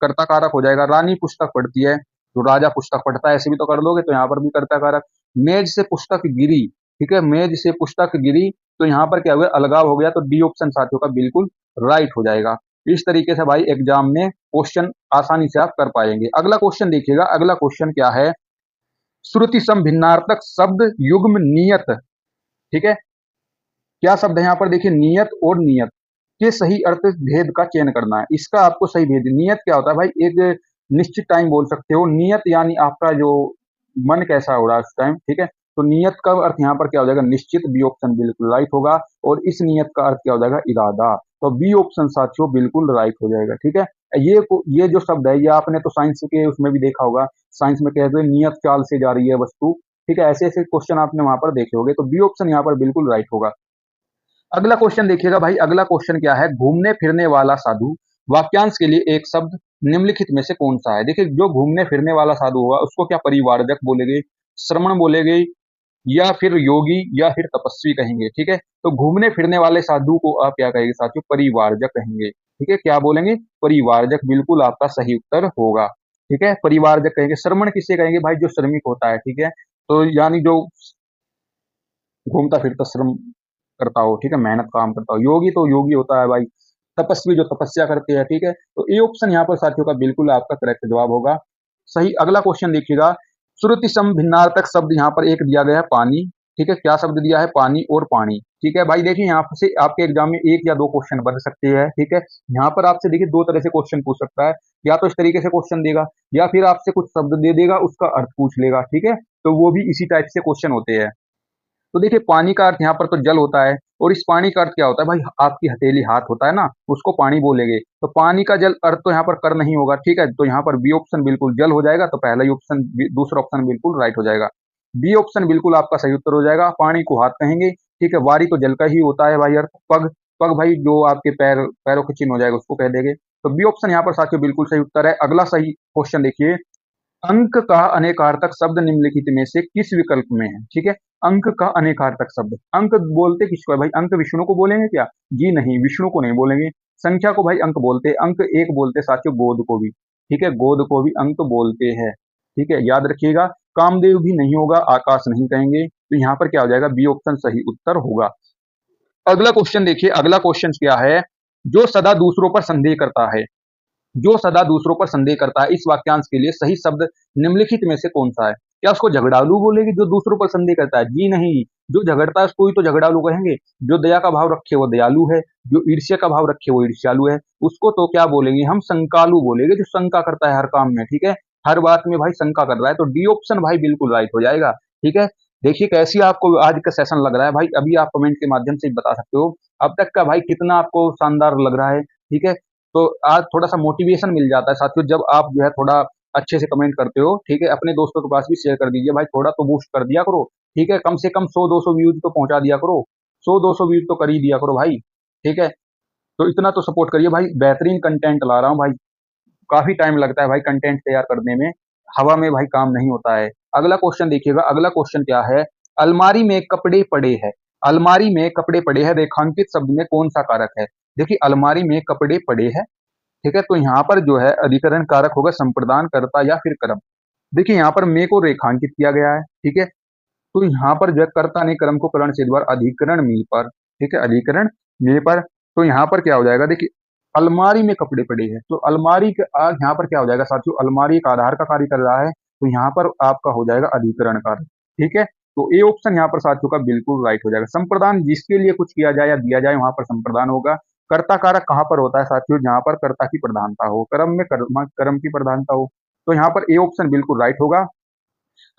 कर्ता कारक हो जाएगा। रानी पुस्तक पढ़ती है, तो राजा पुस्तक पढ़ता है, ऐसे भी तो कर लोगे। तो यहाँ पर भी कर्ता कारक। मेज से पुस्तक गिरी। ठीक है, मेज से पुस्तक गिरी। तो यहाँ पर क्या हुआ, अलगाव हो गया। तो डी ऑप्शन साथियों का बिल्कुल राइट हो जाएगा। इस तरीके से भाई एग्जाम में क्वेश्चन आसानी से आप कर पाएंगे। अगला क्वेश्चन देखिएगा। अगला क्वेश्चन क्या है, श्रुति सम भिन्नार्थक शब्द युग्म नियत। ठीक है, क्या शब्द है यहाँ पर देखिए, नियत और नियत के सही अर्थ भेद का चयन करना है। इसका आपको सही भेद, नियत क्या होता है भाई, एक निश्चित टाइम बोल सकते हो। नियत यानी आपका जो मन कैसा हो रहा है उस टाइम। ठीक है, तो नियत का अर्थ यहाँ पर क्या हो जाएगा, निश्चित। बी ऑप्शन बिल्कुल राइट होगा। और इस नियत का अर्थ क्या हो जाएगा, इरादा। तो बी ऑप्शन साथियों बिल्कुल राइट हो जाएगा। ठीक है, ये जो शब्द है, ये आपने तो साइंस के उसमें भी देखा होगा। साइंस में कहते हैं नियत चाल से जा रही है वस्तु। ठीक है, ऐसे ऐसे क्वेश्चन आपने वहां पर देखे होंगे। तो बी ऑप्शन यहाँ पर बिल्कुल राइट होगा। अगला क्वेश्चन देखिएगा भाई। अगला क्वेश्चन क्या है, घूमने फिरने वाला साधु वाक्यांश के लिए एक शब्द निम्नलिखित में से कौन सा है। देखिए, जो घूमने फिरने वाला साधु होगा उसको क्या परिवारजक बोलेंगे, श्रमण बोलेंगे, या फिर योगी, या फिर तपस्वी कहेंगे। ठीक है, तो घूमने फिरने वाले साधु को आप क्या कहेंगे साथियों, परिवारजक कहेंगे। ठीक है, क्या बोलेंगे, परिवारजक। बिल्कुल आपका सही उत्तर होगा। ठीक है, परिवारजक कहेंगे। श्रमण किसे कहेंगे भाई, जो श्रमिक होता है। ठीक है, तो यानी जो घूमता फिरता श्रम करता हो। ठीक है, मेहनत काम करता हो। योगी तो योगी होता है भाई, तपस्वी जो तपस्या करते हैं। ठीक है, तो ए ऑप्शन यहाँ पर साथियों का बिल्कुल आपका करेक्ट जवाब होगा। सही। अगला क्वेश्चन देखिएगा। श्रुति सम भिन्नार्थक शब्द यहाँ पर एक दिया गया है, पानी। ठीक है, क्या शब्द दिया है, पानी और पानी। ठीक है भाई, देखिए यहाँ से आपके एग्जाम में एक या दो क्वेश्चन बन सकते हैं। ठीक है, यहाँ पर आपसे देखिए दो तरह से क्वेश्चन पूछ सकता है। या तो इस तरीके से क्वेश्चन देगा, या फिर आपसे कुछ शब्द दे देगा, उसका अर्थ पूछ लेगा। ठीक है, तो वो भी इसी टाइप से क्वेश्चन होते हैं। तो देखिए, पानी का अर्थ यहाँ पर तो जल होता है। और इस पानी का अर्थ क्या होता है भाई, आपकी हथेली हाथ होता है ना, उसको पानी बोलेंगे। तो पानी का जल अर्थ तो यहाँ पर कर नहीं होगा। ठीक है, तो यहाँ पर बी ऑप्शन बिल्कुल जल हो जाएगा। तो पहला ही ऑप्शन, दूसरा ऑप्शन बिल्कुल राइट हो जाएगा। बी ऑप्शन बिल्कुल आपका सही उत्तर हो जाएगा। पानी को हाथ कहेंगे। ठीक है, वारी तो जल का ही होता है भाई अर्थ। पग, पग भाई जो आपके पैरों के चिन्ह हो जाएगा उसको कह देंगे। तो बी ऑप्शन यहाँ पर साथियों बिल्कुल सही उत्तर है। अगला सही क्वेश्चन देखिए। अंक का अनेकार्थक शब्द निम्नलिखित में से किस विकल्प में है। ठीक है, अंक का अनेकार्थक शब्द, अंक बोलते किसको है भाई, अंक विष्णु को बोलेंगे क्या, जी नहीं, विष्णु को नहीं बोलेंगे। संख्या को भाई अंक बोलते, अंक एक बोलते साथियों गोद को भी। ठीक है, गोद को भी अंक बोलते हैं। ठीक है, याद रखिएगा। कामदेव भी नहीं होगा, आकाश नहीं कहेंगे। तो यहाँ पर क्या हो जाएगा, बी ऑप्शन सही उत्तर होगा। अगला क्वेश्चन देखिए। अगला क्वेश्चन क्या है, जो सदा दूसरों पर संदेह करता है, जो सदा दूसरों पर संदेह करता है, इस वाक्यांश के लिए सही शब्द निम्नलिखित में से कौन सा है। क्या उसको झगड़ालू बोलेगी, जो दूसरों पर संदेह करता है, जी नहीं। जो झगड़ता है उसको ही तो झगड़ालू कहेंगे। जो दया का भाव रखे वो दयालु है, जो ईर्ष्या का भाव रखे वो ईर्ष्यालु है। उसको तो क्या बोलेंगे हम, शंकालु बोलेंगे, जो शंका करता है हर काम में। ठीक है, हर बात में भाई शंका कर रहा है। तो डी ऑप्शन भाई बिल्कुल राइट हो जाएगा। ठीक है, देखिए कैसी आपको आज का सेशन लग रहा है भाई, अभी आप कमेंट के माध्यम से बता सकते हो अब तक का भाई कितना आपको शानदार लग रहा है। ठीक है, तो आज थोड़ा सा मोटिवेशन मिल जाता है साथियों जब आप जो है थोड़ा अच्छे से कमेंट करते हो। ठीक है, अपने दोस्तों के पास भी शेयर कर दीजिए भाई, थोड़ा तो बूस्ट कर दिया करो। ठीक है, कम से कम 100-200 व्यूज तो पहुंचा दिया करो। 100-200 व्यूज तो कर ही दिया करो भाई। ठीक है, तो इतना तो सपोर्ट करिए भाई, बेहतरीन कंटेंट ला रहा हूँ भाई। काफी टाइम लगता है भाई कंटेंट तैयार करने में, हवा में भाई काम नहीं होता है। अगला क्वेश्चन देखिएगा। अगला क्वेश्चन क्या है, अलमारी में कपड़े पड़े हैं। अलमारी में कपड़े पड़े हैं, रेखांकित शब्द में कौन सा कारक है। देखिए, अलमारी में कपड़े पड़े हैं। ठीक है, तो यहाँ पर जो है अधिकरण कारक होगा संप्रदान, कर्ता या फिर कर्म। देखिए, यहाँ पर मे को रेखांकित किया गया है। ठीक है, तो यहाँ पर जो है कर्ता ने कर्म को करण से द्वारा अधिकरण मी पर। ठीक है, अधिकरण मे पर। तो यहाँ पर क्या हो जाएगा, देखिए अलमारी में कपड़े पड़े हैं, तो अलमारी के यहाँ पर क्या हो जाएगा साथियों, अलमारी एक आधार का कार्य कर रहा है। तो यहाँ पर आपका हो जाएगा अधिकरण कार्य। ठीक है, तो ए ऑप्शन यहाँ पर साथियों का बिल्कुल राइट हो जाएगा। संप्रदान जिसके लिए कुछ किया जाए या दिया जाए वहां पर संप्रदान होगा। कर्ता कारक कहाँ पर होता है साथियों, जहां पर कर्ता की प्रधानता हो, कर्म में कर्म की प्रधानता हो। तो यहाँ पर ए ऑप्शन बिल्कुल राइट होगा।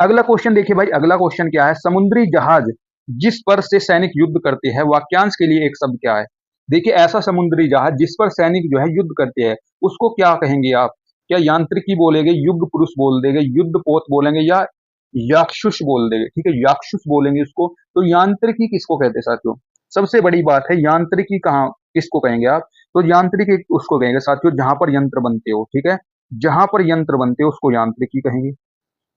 अगला क्वेश्चन देखिए भाई। अगला क्वेश्चन क्या है, समुद्री जहाज जिस पर से सैनिक युद्ध करते हैं, वाक्यांश के लिए एक शब्द क्या है। देखिए, ऐसा समुद्री जहाज जिस पर सैनिक जो है युद्ध करते हैं उसको क्या कहेंगे आप। क्या यांत्रिकी बोलेंगे, युद्ध पुरुष बोल देंगे, युद्ध पोत बोलेंगे, या याक्षुष बोल देंगे। ठीक है, याक्षुष बोलेंगे उसको। तो यांत्रिकी किसको कहते हैं साथियों, सबसे बड़ी बात है यांत्रिकी कहाँ किसको कहेंगे आप? तो यांत्रिकी उसको कहेंगे साथियों जहां पर यंत्र बनते हो, ठीक है? जहां पर यंत्र बनते हो उसको यांत्रिकी कहेंगे।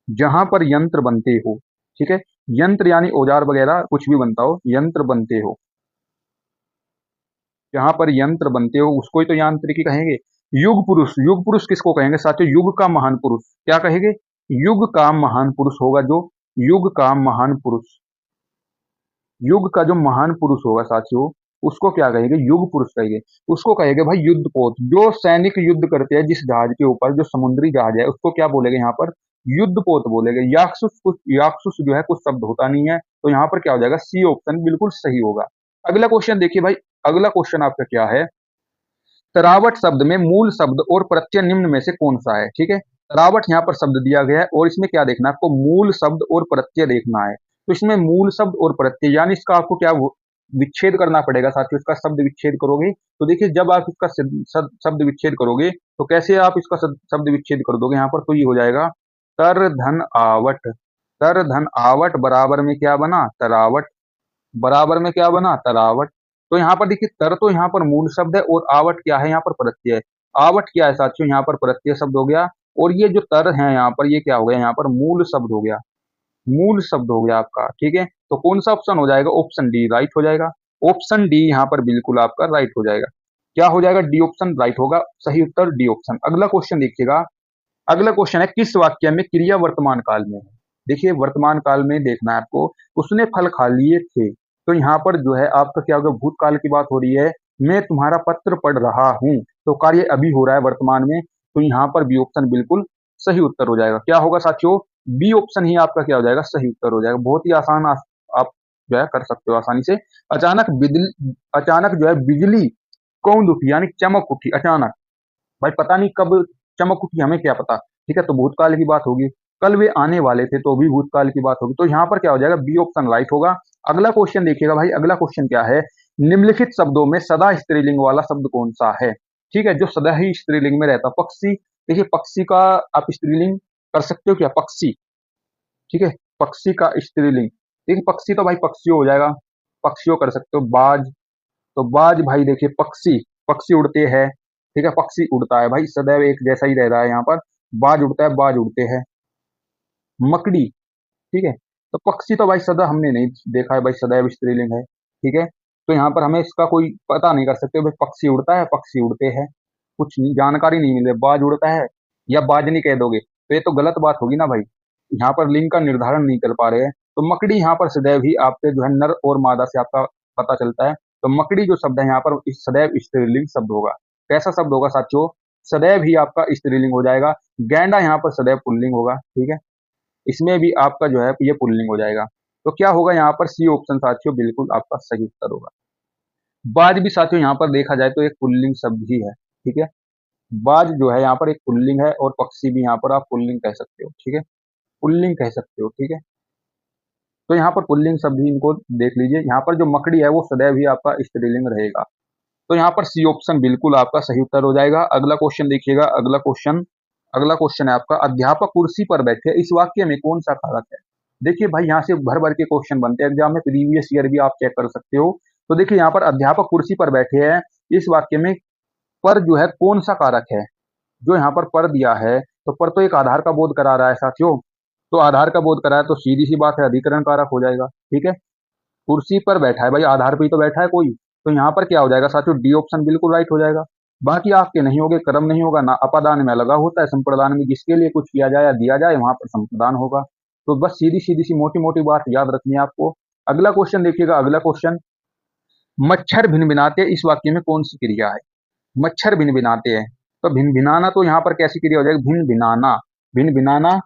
जहां पर यंत्र बनते हो, ठीक है? यंत्र यानी औजार वगैरह कुछ भी बनता हो, यंत्र बनते हो, जहां पर यंत्र बनते हो उसको ही तो यांत्रिकी कहेंगे। युग पुरुष किसको कहेंगे साथियों? युग का महान पुरुष। क्या कहेंगे? युग का महान पुरुष होगा जो, युग का महान पुरुष, युग का जो महान पुरुष होगा साथियों, उसको क्या कहेंगे? युग पुरुष कहेंगे। उसको कहेंगे भाई युद्धपोत। जो सैनिक युद्ध करते हैं जिस जहाज के ऊपर, जो समुद्री जहाज है, उसको क्या बोलेंगे यहाँ पर? युद्धपोत बोलेंगे। याक्सुस जो है कुछ शब्द होता नहीं है, तो यहाँ पर क्या हो जाएगा? सी ऑप्शन बिल्कुल सही होगा। अगला क्वेश्चन देखिए भाई, अगला क्वेश्चन आपका क्या है? तरावट शब्द में मूल शब्द और प्रत्यय निम्न में से कौन सा है? ठीक है, तरावट यहाँ पर शब्द दिया गया है और इसमें क्या देखना है आपको? मूल शब्द और प्रत्यय देखना है। तो इसमें मूल शब्द और प्रत्यय यानी इसका आपको क्या विच्छेद करना पड़ेगा साथियों। इसका शब्द विच्छेद करोगे तो देखिए, जब आप इसका शब्द विच्छेद करोगे तो कैसे आप इसका शब्द विच्छेद कर दोगे यहाँ पर? तो ये हो जाएगा तर धन आवट। तर धन आवट बराबर में क्या बना? तरावट। बराबर में क्या बना? तरावट। तो यहाँ पर देखिए, तर तो यहाँ पर मूल शब्द है और आवट क्या है? यहाँ पर प्रत्यय है। आवट क्या है साथियों? यहाँ पर प्रत्यय शब्द हो गया। और ये जो तर है यहाँ पर, ये क्या हो गया? यहाँ पर मूल शब्द हो गया। मूल शब्द हो गया आपका, ठीक है? तो कौन सा ऑप्शन हो जाएगा? ऑप्शन डी राइट हो जाएगा। ऑप्शन डी यहाँ पर बिल्कुल आपका राइट हो जाएगा। क्या हो जाएगा? डी ऑप्शन राइट होगा। सही उत्तर डी ऑप्शन। अगला क्वेश्चन देखिएगा। अगला क्वेश्चन है किस वाक्य में क्रिया वर्तमान काल में है? देखिए, वर्तमान काल में देखना है आपको। उसने फल खा लिए थे, तो यहाँ पर जो है आपका क्या होगा? भूतकाल की बात हो रही है। मैं तुम्हारा पत्र पढ़ रहा हूं, तो कार्य अभी हो रहा है वर्तमान में, तो यहाँ पर बी ऑप्शन बिल्कुल सही उत्तर हो जाएगा। क्या होगा साथियों? बी ऑप्शन ही आपका क्या हो जाएगा? सही उत्तर हो जाएगा। बहुत ही आसान आप जो है कर सकते हो आसानी से। अचानक जो है बिजली कौंद उठी यानी चमक उठी अचानक। भाई पता नहीं कब चमक उठी, हमें क्या पता, ठीक है? तो भूतकाल की बात होगी। कल वे आने वाले थे, तो भी भूतकाल की बात होगी। तो यहाँ पर क्या हो जाएगा? बी ऑप्शन राइट होगा। अगला क्वेश्चन देखिएगा भाई। अगला क्वेश्चन क्या है? निम्नलिखित शब्दों में सदा स्त्रीलिंग वाला शब्द कौन सा है? ठीक है, जो सदा ही स्त्रीलिंग में रहता। पक्षी। देखिए, पक्षी का आप स्त्रीलिंग कर सकते हो क्या? पक्षी। ठीक है, पक्षी का स्त्रीलिंग। देखिए, पक्षी तो भाई पक्षियों हो जाएगा, पक्षियों कर सकते हो। बाज, तो बाज भाई देखिए पक्षी, पक्षी उड़ते हैं, ठीक है? पक्षी उड़ता है भाई, सदैव एक जैसा ही रह रहा है यहाँ पर। बाज उड़ता है, बाज उड़ते हैं। मकड़ी, ठीक है? तो पक्षी तो भाई सदा हमने नहीं देखा है भाई, सदैव स्त्रीलिंग है, ठीक है? तो यहाँ पर हमें इसका कोई पता नहीं कर सकते भाई। पक्षी उड़ता है, पक्षी उड़ते हैं, कुछ नहीं, जानकारी नहीं मिले। बाज उड़ता है या बाजनी कह दोगे तो ये तो गलत बात होगी ना भाई। यहाँ पर लिंग का निर्धारण नहीं कर पा रहे हैं। तो मकड़ी यहाँ पर सदैव ही आपके जो है नर और मादा से आपका पता चलता है। तो मकड़ी जो शब्द है यहाँ पर इस सदैव स्त्रीलिंग शब्द होगा। कैसा शब्द होगा साथियों? सदैव ही आपका स्त्रीलिंग हो जाएगा। गैंडा यहाँ पर सदैव पुल्लिंग होगा, ठीक है? इसमें भी आपका जो है ये पुल्लिंग हो जाएगा। तो क्या होगा यहाँ पर? सी ऑप्शन साथियों बिल्कुल आपका सही उत्तर होगा। बाज भी साथियों यहाँ पर देखा जाए तो एक पुल्लिंग शब्द ही है, ठीक है? बाज जो है यहाँ पर एक पुल्लिंग है और पक्षी भी यहाँ पर आप पुल्लिंग कह सकते हो, ठीक है? पुल्लिंग कह सकते हो, ठीक है? तो यहाँ पर पुल्लिंग शब्द ही इनको देख लीजिए। यहाँ पर जो मकड़ी है वो सदैव ही आपका स्त्रीलिंग रहेगा। तो यहाँ पर सी ऑप्शन बिल्कुल आपका सही उत्तर हो जाएगा। अगला क्वेश्चन देखिएगा। अगला क्वेश्चन है आपका अध्यापक कुर्सी पर बैठे, इस वाक्य में कौन सा कारक है? देखिए भाई, यहाँ से भर भर के क्वेश्चन बनते हैं एग्जाम में, प्रीवियस ईयर भी आप चेक कर सकते हो। तो देखिए यहाँ पर अध्यापक कुर्सी पर बैठे हैं, इस वाक्य में पर जो है कौन सा कारक है? जो यहाँ पर दिया है, तो पर तो एक आधार का बोध करा रहा है साथियों। तो आधार का बोध करा है तो सीधी सी बात है अधिकरण कारक हो जाएगा, ठीक है? कुर्सी पर बैठा है भाई, आधार पे ही तो बैठा है कोई। तो यहाँ पर क्या हो जाएगा साथियों? डी ऑप्शन बिल्कुल राइट हो जाएगा। बाकी आपके नहीं होगे, कर्म नहीं होगा ना। अपादान में लगा होता है, संप्रदान में जिसके लिए कुछ किया जाए या दिया जाए वहां पर संप्रदान होगा। तो बस सीधी सीधी सी मोटी मोटी बात याद रखनी है आपको। अगला क्वेश्चन देखिएगा। अगला क्वेश्चन, मच्छर भिनभिनाते इस वाक्य में कौन सी क्रिया है? मच्छर भिनभिनाते हैं, तो भिनभिनाना तो यहाँ पर कैसी क्रिया हो जाएगी? भिनभिनाना। भिनभिनाना,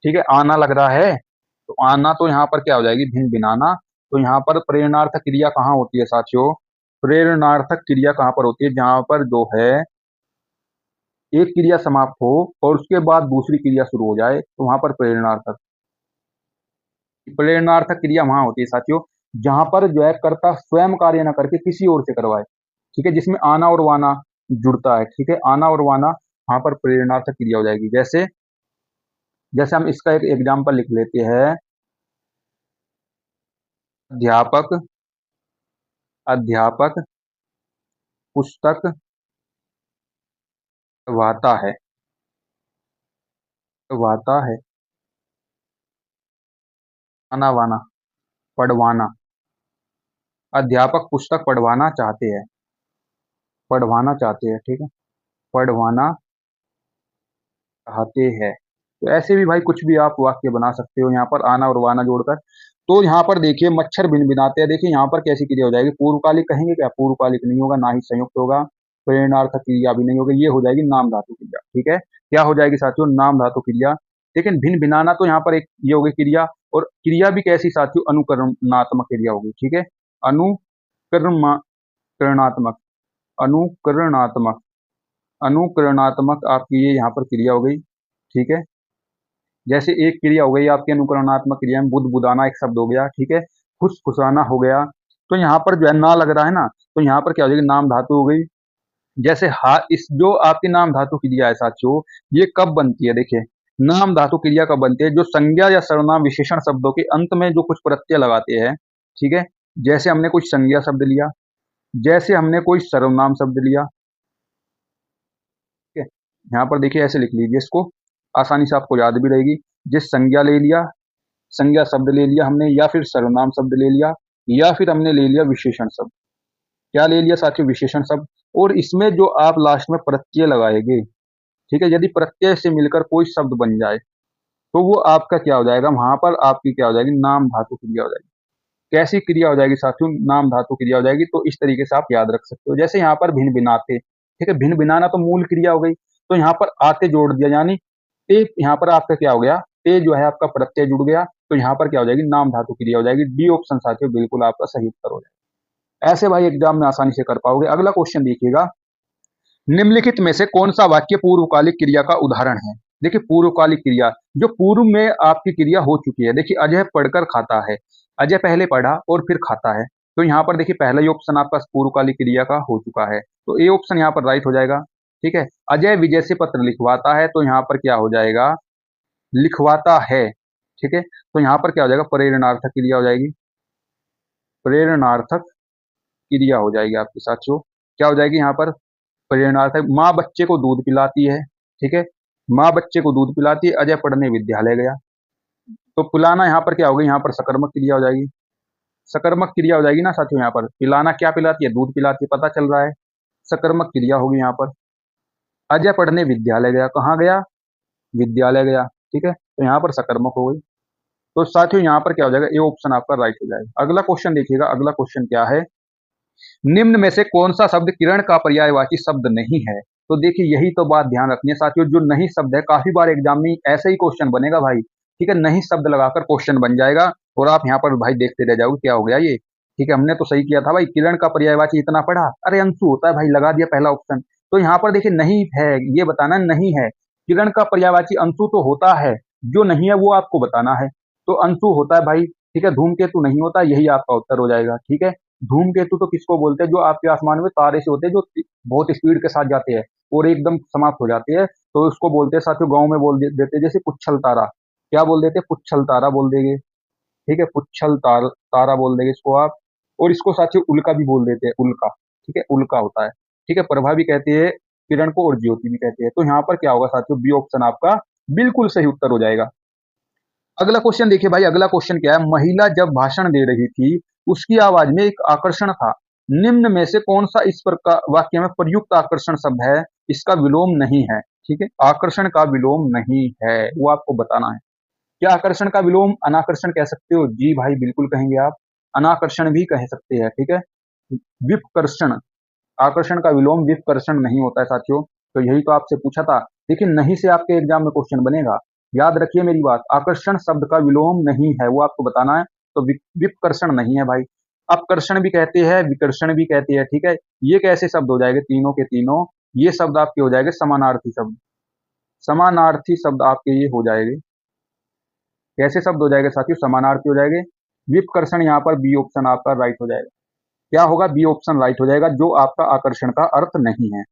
ठीक है? आना लग रहा है, तो आना तो यहाँ पर क्या हो जाएगी? भिनभिनाना। तो यहाँ पर प्रेरणार्थक क्रिया कहाँ होती है साथियों? प्रेरणार्थक क्रिया कहाँ पर होती है? जहां पर जो है एक क्रिया समाप्त हो और उसके बाद दूसरी क्रिया शुरू हो जाए, तो वहां पर प्रेरणार्थक प्रेरणार्थक क्रिया वहां होती है साथियों, जहां पर जो है कर्ता स्वयं कार्य ना करके किसी और से करवाए, ठीक है? जिसमें आना और वाना जुड़ता है, ठीक है? आना और वाना, वहां पर प्रेरणार्थक क्रिया हो जाएगी। जैसे जैसे हम इसका एक एग्जाम्पल लिख लेते हैं। अध्यापक अध्यापक पुस्तक पढ़वाता है, पढ़वाता है, आना वाना, पढ़वाना। अध्यापक पुस्तक पढ़वाना चाहते हैं, पढ़वाना चाहते हैं, ठीक है, पढ़वाना चाहते हैं। तो ऐसे भी भाई कुछ भी आप वाक्य बना सकते हो यहाँ पर आना और वाना जोड़कर। तो यहाँ पर देखिए मच्छर भिनभिनाते हैं, देखिए यहाँ पर कैसी क्रिया हो जाएगी, पूर्वकालिक कहेंगे क्या, पूर्वकालिक नहीं होगा, ना ही संयुक्त होगा, प्रेरणार्थक क्रिया भी नहीं होगी, ये हो जाएगी नाम धातु क्रिया, ठीक है। क्या हो जाएगी साथियों, नाम धातु क्रिया। लेकिन भिन भिनाना तो यहाँ पर एक ये होगी क्रिया, और क्रिया भी कैसी साथियों, अनुकरणात्मक क्रिया होगी, ठीक है, अनुकरणात्मक, अनुकरणात्मक, अनुकरणात्मक आपकी ये यहाँ पर क्रिया हो गई, ठीक है। जैसे एक क्रिया हो गई आपकी अनुकरणात्मक क्रिया में बुदबुदाना एक शब्द हो गया, ठीक है, फुसफुसाना हो गया। तो यहाँ पर जो है ना लग रहा है ना, तो यहाँ पर क्या हो जाएगी, नाम धातु हो गई। जैसे हा इस जो आपकी नाम धातु क्रिया है साथियों, ये कब बनती है, देखिए नाम धातु क्रिया कब बनती है, जो संज्ञा या सर्वनाम विशेषण शब्दों के अंत में जो कुछ प्रत्यय लगाते हैं, ठीक है। जैसे हमने कोई संज्ञा शब्द लिया, जैसे हमने कोई सर्वनाम शब्द लिया, ठीक है। यहाँ पर देखिए ऐसे लिख लीजिए इसको, आसानी से आपको याद भी रहेगी। जिस संज्ञा ले लिया, संज्ञा शब्द ले लिया हमने, या फिर सर्वनाम शब्द ले लिया, या फिर हमने ले लिया विशेषण शब्द। क्या ले लिया साथियों, विशेषण शब्द। और इसमें जो आप लास्ट में प्रत्यय लगाएंगे, ठीक है, यदि प्रत्यय से मिलकर कोई शब्द बन जाए तो वो आपका क्या हो जाएगा, वहां पर आपकी क्या हो जाएगी, नाम धातु क्रिया हो जाएगी। कैसी क्रिया हो जाएगी साथियों, नाम धातु क्रिया हो जाएगी। तो इस तरीके से आप याद रख सकते हो। जैसे यहाँ पर भिन्न भिनाते, ठीक है, भिन्न भिनाना तो मूल क्रिया हो गई, तो यहाँ पर आते जोड़ दिया, यानी ते, यहाँ पर आपका क्या हो गया, ते जो है आपका प्रत्यय जुड़ गया, तो यहाँ पर क्या हो जाएगी, नाम धातु क्रिया हो जाएगी। डी ऑप्शन साथियों बिल्कुल आपका सही उत्तर हो जाएगा। ऐसे भाई एग्जाम में आसानी से कर पाओगे। अगला क्वेश्चन देखिएगा, निम्नलिखित में से कौन सा वाक्य पूर्वकालिक क्रिया का उदाहरण है। देखिए पूर्वकालिक क्रिया, जो पूर्व में आपकी क्रिया हो चुकी है। देखिए अजय पढ़कर खाता है, अजय पहले पढ़ा और फिर खाता है, तो यहाँ पर देखिए पहला ही ऑप्शन आपका पूर्वकालिक क्रिया का हो चुका है, तो ए ऑप्शन यहाँ पर राइट हो जाएगा, ठीक है। अजय विजय से पत्र लिखवाता है, तो यहाँ पर क्या हो जाएगा, लिखवाता है, ठीक है। तो यहाँ पर क्या हो जाएगा, प्रेरणार्थक क्रिया हो जाएगी, प्रेरणार्थक क्रिया हो जाएगी आपके साथियों। क्या हो जाएगी यहाँ पर, प्रेरणार्थक। माँ बच्चे को दूध पिलाती है, ठीक है, माँ बच्चे को दूध पिलाती है, अजय पढ़ने विद्यालय गया। तो पिलाना यहाँ पर क्या होगी, यहाँ पर सकर्मक क्रिया हो जाएगी, सकर्मक क्रिया हो जाएगी ना साथियों। यहाँ पर पिलाना क्या पिलाती है, दूध पिलाती है, पता चल रहा है, सकर्मक क्रिया होगी यहाँ पर। अजय पढ़ने विद्यालय गया, कहाँ गया, विद्यालय गया, ठीक है, तो यहाँ पर सकर्मक हो गई। तो साथियों यहाँ पर क्या हो जाएगा, ये ऑप्शन आपका राइट हो जाएगा। अगला क्वेश्चन देखिएगा, अगला क्वेश्चन क्या है, निम्न में से कौन सा शब्द किरण का पर्यायवाची शब्द नहीं है। तो देखिए यही तो बात ध्यान रखनी है साथियों, जो नहीं शब्द है, काफी बार एग्जाम में ऐसे ही क्वेश्चन बनेगा भाई, ठीक है, नहीं शब्द लगाकर क्वेश्चन बन जाएगा और आप यहाँ पर भाई देखते रह जाओगे क्या हो गया ये, ठीक है, हमने तो सही किया था भाई, किरण का पर्यायवाची इतना पढ़ा, अरे अंशु होता है भाई, लगा दिया पहला ऑप्शन। तो यहाँ पर देखिए नहीं है, ये बताना नहीं है, किरण का पर्यायवाची अंशु तो होता है, जो नहीं है वो आपको बताना है। तो अंशु होता है भाई, ठीक है, धूमकेतु नहीं होता, यही आपका उत्तर हो जाएगा, ठीक है। धूमकेतु तो किसको बोलते हैं, जो आपके आसमान में तारे से होते हैं, जो बहुत स्पीड के साथ जाते हैं और एकदम समाप्त हो जाते हैं, तो उसको बोलते हैं साथियों, गांव में बोल देते हैं जैसे पुच्छल तारा। क्या बोल देते हैं, पुच्छल तारा बोल देंगे, ठीक है, पुच्छल तारा बोल देंगे इसको आप। और इसको साथियों उल्का भी बोल देते हैं, उल्का, ठीक है, उल्का होता है, ठीक है। प्रभा भी कहते हैं किरण को और ज्योति भी कहते हैं। तो यहाँ पर क्या होगा साथियों, बी ऑप्शन आपका बिल्कुल सही उत्तर हो जाएगा। अगला क्वेश्चन देखिए भाई, अगला क्वेश्चन क्या है, महिला जब भाषण दे रही थी उसकी आवाज में एक आकर्षण था, निम्न में से कौन सा इस प्रकार वाक्य में प्रयुक्त आकर्षण शब्द है, इसका विलोम नहीं है, ठीक है, आकर्षण का विलोम नहीं है, वो आपको बताना है। क्या आकर्षण का विलोम अनाकर्षण कह सकते हो, जी भाई बिल्कुल कहेंगे आप, अनाकर्षण भी कह सकते हैं, ठीक है। विपकर्षण, आकर्षण का विलोम विपकर्षण नहीं होता है साथियों, तो यही तो आपसे पूछा था, लेकिन नहीं से आपके एग्जाम में क्वेश्चन बनेगा, याद रखिए मेरी बात, आकर्षण शब्द का विलोम नहीं है, वो आपको बताना है। तो विपकर्षण नहीं है भाई, अपकर्षण भी कहते हैं, विकर्षण भी कहते हैं, ठीक है। ये कैसे शब्द हो जाएंगे, तीनों के तीनों ये शब्द आपके हो जाएंगे समानार्थी शब्द, समानार्थी शब्द आपके ये हो जाएंगे। कैसे शब्द हो जाएंगे साथियों, समानार्थी हो जाएंगे। विपकर्षण यहाँ पर बी ऑप्शन आपका राइट हो जाएगा, क्या होगा, बी ऑप्शन राइट हो जाएगा, जो आपका आकर्षण का अर्थ नहीं है,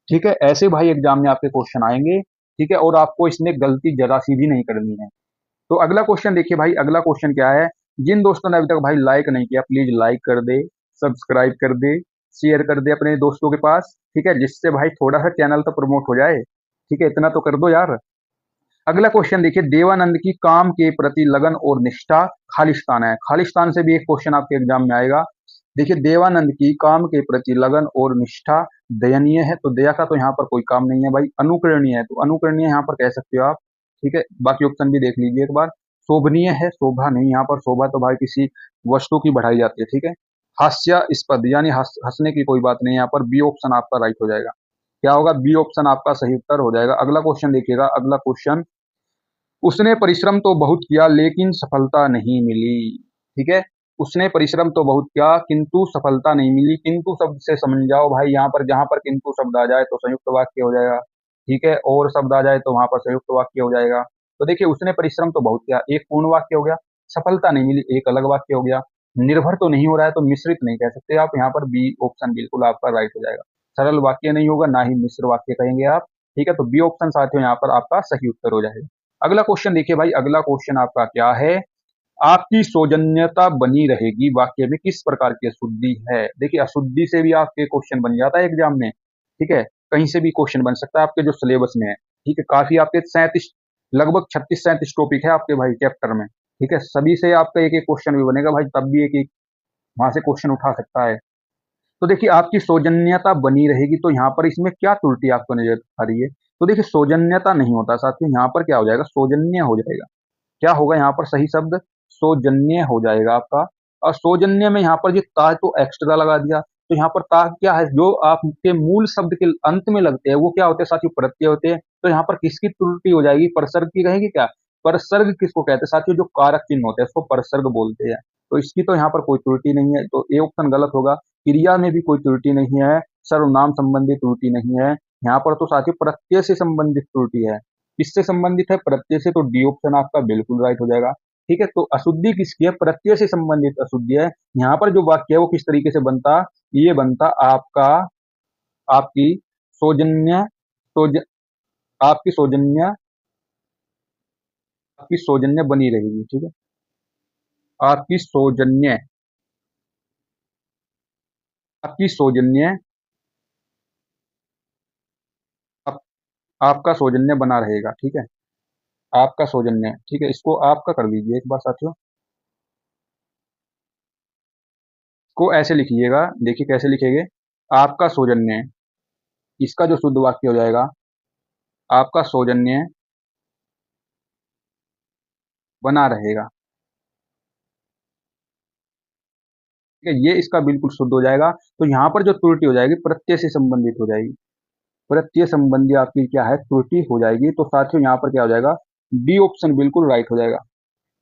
ठीक है। ऐसे भाई एग्जाम में आपके क्वेश्चन आएंगे, ठीक है, और आपको इसमें गलती जरा सी भी नहीं करनी है। तो अगला क्वेश्चन देखिए भाई, अगला क्वेश्चन क्या है, जिन दोस्तों ने अभी तक भाई लाइक नहीं किया प्लीज लाइक कर दे, सब्सक्राइब कर दे, शेयर कर दे अपने दोस्तों के पास, ठीक है, जिससे भाई थोड़ा सा चैनल तो प्रमोट हो जाए, ठीक है, इतना तो कर दो यार। अगला क्वेश्चन देखिए, देवानंद की काम के प्रति लगन और निष्ठा खालिस्तान है। खालिस्तान से भी एक क्वेश्चन आपके एग्जाम में आएगा। देखिए, देवानंद की काम के प्रति लगन और निष्ठा दयनीय है, तो दया का तो यहाँ पर कोई काम नहीं है भाई। अनुकरणीय है, तो अनुकरणीय यहाँ पर कह सकते हो आप, ठीक है। बाकी ऑप्शन भी देख लीजिए एक बार। शोभनीय है, शोभा नहीं, यहाँ पर शोभा तो भाई किसी वस्तु की बढ़ाई जाती है, ठीक है। हास्यास्पद यानी हंसने की कोई बात नहीं, यहाँ पर बी ऑप्शन आपका राइट हो जाएगा। क्या होगा? बी ऑप्शन आपका सही उत्तर हो जाएगा। अगला क्वेश्चन देखिएगा, अगला क्वेश्चन, उसने परिश्रम तो बहुत किया लेकिन सफलता नहीं मिली, ठीक है। उसने परिश्रम तो बहुत किया किंतु सफलता नहीं मिली। किंतु शब्द से समझ जाओ भाई, यहाँ पर जहां पर किंतु शब्द आ जाए तो संयुक्त वाक्य हो जाएगा, ठीक है, और शब्द आ जाए तो वहां पर संयुक्त वाक्य हो जाएगा। तो देखिए, उसने परिश्रम तो बहुत किया, एक पूर्ण वाक्य हो गया। सफलता नहीं मिली, एक अलग वाक्य हो गया। निर्भर तो नहीं हो रहा है, तो मिश्रित नहीं कह सकते आप, यहाँ पर बी ऑप्शन बिल्कुल आपका राइट हो जाएगा। सरल वाक्य नहीं होगा, ना ही मिश्र वाक्य कहेंगे आप, ठीक है। तो बी ऑप्शन साथियों यहाँ पर आपका सही उत्तर हो जाएगा। अगला क्वेश्चन देखिए भाई, अगला क्वेश्चन आपका क्या है? आपकी सौजन्यता बनी रहेगी वाक्य में किस प्रकार की अशुद्धि है? देखिए, अशुद्धि से भी आपके क्वेश्चन बन जाता है एग्जाम में, ठीक है। कहीं से भी क्वेश्चन बन सकता है आपके जो सिलेबस में है, ठीक है। काफी आपके 37, लगभग 36-37 टॉपिक है आपके भाई चैप्टर में, ठीक है। सभी से आपका एक एक क्वेश्चन भी बनेगा भाई, तब भी एक एक वहां से क्वेश्चन उठा सकता है। तो देखिए, आपकी सौजन्यता बनी रहेगी, तो यहाँ पर इसमें क्या त्रुटि आपको नजर आ रही है? तो देखिए, सौजन्यता नहीं होता साथियों, यहाँ पर क्या हो जाएगा? सौजन्य हो जाएगा। क्या होगा यहाँ पर सही शब्द? सौजन्य हो जाएगा आपका। और सौजन्य में यहाँ पर ये ता तो एक्स्ट्रा लगा दिया, तो यहाँ पर ता क्या है? जो आपके मूल शब्द के अंत में लगते हैं वो क्या होते हैं साथियों? प्रत्यय होते हैं। तो यहाँ पर किसकी त्रुटि हो जाएगी? परसर्ग की कहेगी क्या? परसर्ग किसको कहते हैं साथियों? जो कारक चिन्ह होते हैं उसको परसर्ग बोलते हैं। तो इसकी तो यहाँ पर कोई त्रुटि नहीं है, तो ए ऑप्शन गलत होगा। क्रिया में भी कोई त्रुटि नहीं है, सर्वनाम संबंधी त्रुटि नहीं है, यहाँ पर तो साथियों प्रत्यय से संबंधित त्रुटि है। किससे संबंधित है? प्रत्यय से, तो डी ऑप्शन आपका बिल्कुल राइट हो जाएगा, ठीक है। तो अशुद्धि किसकी है? प्रत्यय से संबंधित अशुद्धि है। यहाँ पर जो वाक्य है वो किस तरीके से बनता? ये बनता आपका, आपकी सौजन्य, सौज आपकी सौजन्य, आपकी सौजन्य बनी रहेगी, ठीक है। आपकी सौजन्य, आपकी सौजन्य, आप, आपका सौजन्य बना रहेगा, ठीक है। आपका सौजन्य, ठीक है, इसको आपका कर दीजिए एक बार साथियों। को ऐसे लिखिएगा, देखिए कैसे लिखेंगे, आपका सौजन्य, इसका जो शुद्ध वाक्य हो जाएगा, आपका सौजन्य बना रहेगा, ठीक है, ये इसका बिल्कुल शुद्ध हो जाएगा। तो यहाँ पर जो त्रुटि हो जाएगी प्रत्यय से संबंधित हो जाएगी, प्रत्यय संबंधी आपकी क्या है? त्रुटि हो जाएगी। तो साथियों यहाँ पर क्या हो जाएगा? डी ऑप्शन बिल्कुल राइट हो जाएगा,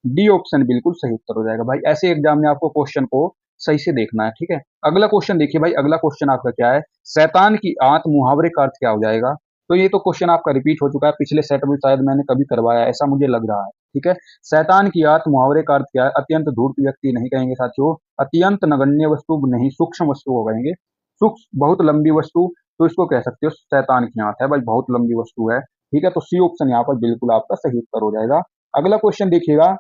डी ऑप्शन बिल्कुल सही उत्तर हो जाएगा भाई। ऐसे एग्जाम में आपको क्वेश्चन को सही से देखना है, ठीक है। अगला क्वेश्चन देखिए भाई, अगला क्वेश्चन आपका क्या है? शैतान की आंत मुहावरे का अर्थ क्या हो जाएगा? तो ये तो क्वेश्चन आपका रिपीट हो चुका है, पिछले सेट में शायद मैंने कभी करवाया, ऐसा मुझे लग रहा है, ठीक है। शैतान की आंत मुहावरे का अर्थ क्या है? अत्यंत धूर्त व्यक्ति नहीं कहेंगे साथियों, अत्यंत नगण्य वस्तु नहीं, सूक्ष्म वस्तु को कहेंगे। सूक्ष्म, बहुत लंबी वस्तु, तो इसको कह सकते हो शैतान की आंत है भाई, बहुत लंबी वस्तु है, ठीक है। तो सी ऑप्शन यहाँ पर बिल्कुल आपका सही उत्तर हो जाएगा। अगला क्वेश्चन देखिएगा,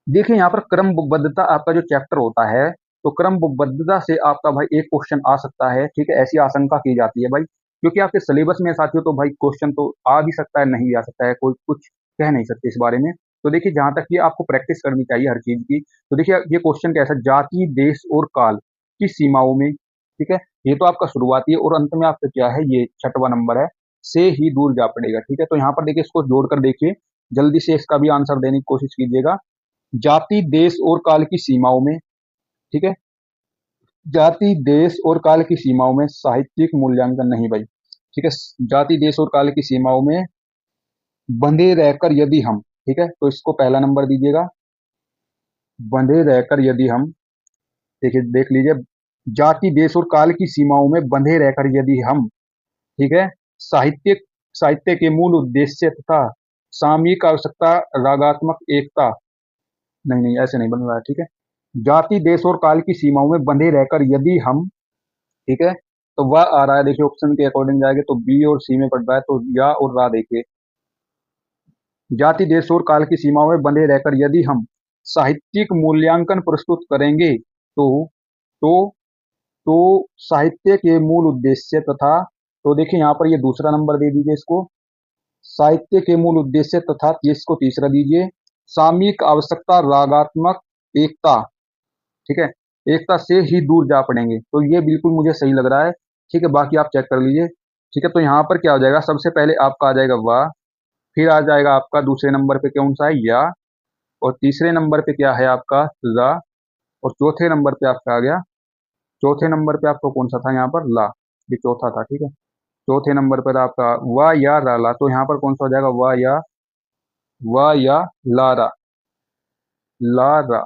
देखिए यहाँ पर क्रमबद्धता आपका जो चैप्टर होता है, तो क्रमबद्धता से आपका भाई एक क्वेश्चन आ सकता है, ठीक है, ऐसी आशंका की जाती है भाई, क्योंकि आपके सिलेबस में साथियों तो भाई क्वेश्चन तो आ भी सकता है, नहीं भी आ सकता है, कोई कुछ कह नहीं सकते इस बारे में। तो देखिए, जहां तक ये आपको प्रैक्टिस करनी चाहिए हर चीज की, तो देखिए ये क्वेश्चन कैसा? जाति, देश और काल की सीमाओं में, ठीक है, ये तो आपका शुरुआती है, और अंत में आपका क्या है? ये छठवां नंबर है, से ही दूर जा पड़ेगा, ठीक है। तो यहाँ पर देखिए, इसको जोड़कर देखिए, जल्दी से इसका भी आंसर देने की कोशिश कीजिएगा। जाति, देश और काल की सीमाओं में, ठीक है, जाति, देश और काल की सीमाओं में साहित्यिक मूल्यांकन नहीं भाई, ठीक है। जाति, देश और काल की सीमाओं में बंधे रहकर यदि हम, ठीक है, तो इसको पहला नंबर दीजिएगा। बंधे रहकर यदि हम, देखिए देख लीजिए, जाति, देश और काल की सीमाओं में बंधे रहकर यदि हम, ठीक है, साहित्यिक, साहित्य के मूल उद्देश्य तथा सामयिक आवश्यकता, रागात्मक एकता, नहीं नहीं ऐसे नहीं बन रहा है, ठीक है। जाति, देश और काल की सीमाओं में बंधे रहकर यदि हम, ठीक है, तो वह आ रहा है, देखिए ऑप्शन के अकॉर्डिंग जाएंगे तो बी और सी में पड़ रहा है, तो या और रा देखिए, जाति, देश और काल की सीमाओं में बंधे रहकर यदि हम साहित्यिक मूल्यांकन प्रस्तुत करेंगे तो तो साहित्य के मूल उद्देश्य तथा, तो देखिए यहाँ पर ये दूसरा नंबर दे दीजिए इसको, साहित्य के मूल उद्देश्य तथा इसको तीसरा दीजिए, सामयिक आवश्यकता, रागात्मक एकता, ठीक है, एकता से ही दूर जा पड़ेंगे, तो ये बिल्कुल मुझे सही लग रहा है। ठीक है, बाकी आप चेक कर लीजिए। ठीक है, तो यहाँ पर क्या हो जाएगा, सबसे पहले आपका आ जाएगा वाह, फिर आ जाएगा आपका दूसरे नंबर पे कौन सा है या, और तीसरे नंबर पे क्या है आपका रा, और चौथे नंबर पे आपका आ गया, चौथे नंबर पे आपको कौन सा था यहाँ पर ला, ये चौथा था। ठीक है, चौथे नंबर पर आपका वा या रा ला, तो यहाँ पर कौन सा हो जाएगा वा या ला रा, ला रा।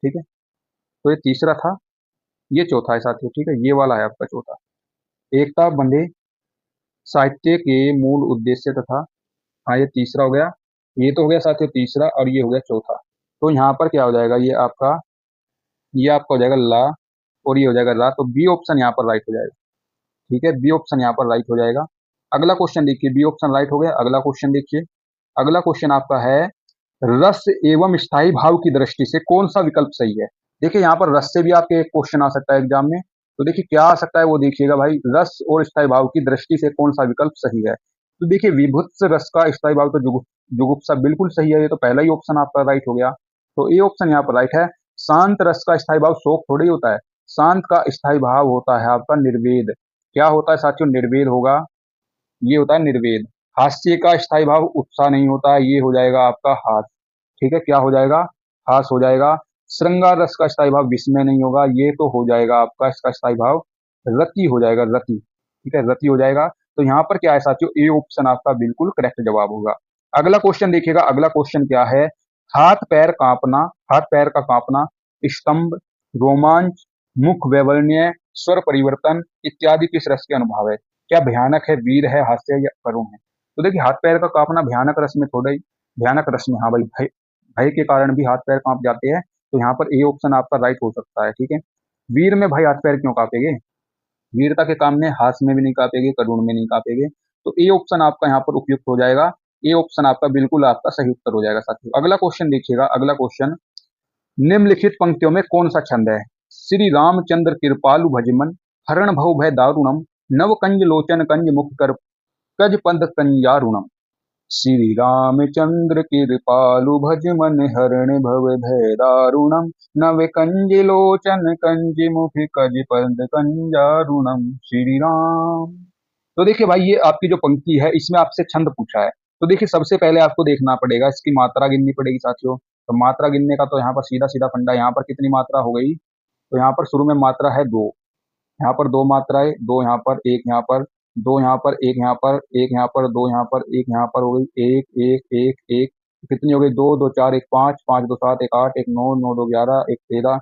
ठीक है, तो ये तीसरा था, ये चौथा है साथियों। ठीक है, ये वाला है आपका चौथा, एकता बंधे साहित्य के मूल उद्देश्य तथा, हाँ ये तीसरा हो गया, ये तो हो गया साथियों तीसरा, और ये हो गया चौथा। तो यहाँ पर क्या हो जाएगा, ये आपका हो जाएगा ला, और ये हो जाएगा रा, तो बी ऑप्शन यहाँ पर राइट हो जाएगा। ठीक है, बी ऑप्शन यहाँ पर राइट हो जाएगा। अगला क्वेश्चन देखिए, बी ऑप्शन राइट हो गया। अगला क्वेश्चन देखिए, अगला क्वेश्चन आपका है रस एवं स्थायी भाव की दृष्टि से कौन सा विकल्प सही है। देखिए यहाँ पर रस से भी आपके एक क्वेश्चन आ सकता है एग्जाम में, तो देखिए क्या आ सकता है वो देखिएगा भाई, रस और स्थायी भाव की दृष्टि से कौन सा विकल्प सही है। तो देखिए विभुत्स रस का स्थायी भाव तो जुगुप्सा बिल्कुल सही है, ये तो पहला ही ऑप्शन आपका राइट हो गया, तो ए ऑप्शन यहाँ पर राइट है। शांत रस का स्थायी भाव शोक थोड़ी होता है, शांत का स्थायी भाव होता है आपका निर्वेद। क्या होता है साथियों, निर्वेद होगा, ये होता है निर्वेद। हास्य का स्थायी भाव उत्साह नहीं होता है, ये हो जाएगा आपका हास। ठीक है, क्या हो जाएगा, हास हो जाएगा। श्रृंगार रस का स्थायी भाव विस्मय नहीं होगा, ये तो हो जाएगा आपका इसका स्थायी भाव रति हो जाएगा, रति। ठीक है, रति हो जाएगा। तो यहाँ पर क्या है साथियों, ए ऑप्शन आपका बिल्कुल करेक्ट जवाब होगा। अगला क्वेश्चन देखिएगा, अगला क्वेश्चन क्या है, हाथ पैर कांपना, हाथ पैर का कांपना, स्तंभ, रोमांच, मुख वैवल्य, स्वर परिवर्तन इत्यादि किस रस के अनुभव है। क्या भयानक है, वीर है, हास्य है, या करुण है। तो देखिए हाथ पैर का कांपना भयानक रस में थोड़ा ही, भयानक रस में, हाँ भाई भय, भय के कारण भी हाथ पैर कांप जाते हैं, तो यहाँ पर ए ऑप्शन आपका राइट हो सकता है। ठीक है, वीर में भाई हाथ पैर क्यों कांपेंगे, वीरता के काम में हाथ में भी नहीं कांपेंगे, करुण में नहीं कांपेंगे, तो ए ऑप्शन आपका यहाँ पर उपयुक्त हो जाएगा। ए ऑप्शन आपका बिल्कुल आपका सही उत्तर हो जाएगा साथियों। अगला क्वेश्चन देखिएगा, अगला क्वेश्चन, निम्नलिखित पंक्तियों में कौन सा छंद है। श्री रामचंद्र कृपालु भजमन, हरण भव भय दारुणम, नव कंज लोचन कंज मुख कर कज पंथ कंजारुणम। श्री रामचंद्र कृपालु भजमन, हरण भव भय दारुणम, नव कंज लोचन कंज मुख कज पंथ कंजारुणम। श्री राम। तो देखिए भाई ये आपकी जो पंक्ति है इसमें आपसे छंद पूछा है, तो देखिए सबसे पहले आपको देखना पड़ेगा, इसकी मात्रा गिननी पड़ेगी साथियों। तो मात्रा गिनने का तो यहाँ पर सीधा सीधा फंडा, यहाँ पर कितनी मात्रा हो गई, तो यहाँ पर शुरू में मात्रा है दो, यहाँ पर दो मात्राएं, दो यहाँ पर, एक यहाँ पर, दो यहाँ पर, एक यहाँ पर, एक यहाँ पर, दो यहाँ पर, एक यहाँ पर, हो गई एक एक एक एक, कितनी हो गई, दो दो चार एक पाँच, पाँच दो सात, एक आठ, एक नौ, नौ दो ग्यारह, एक 13,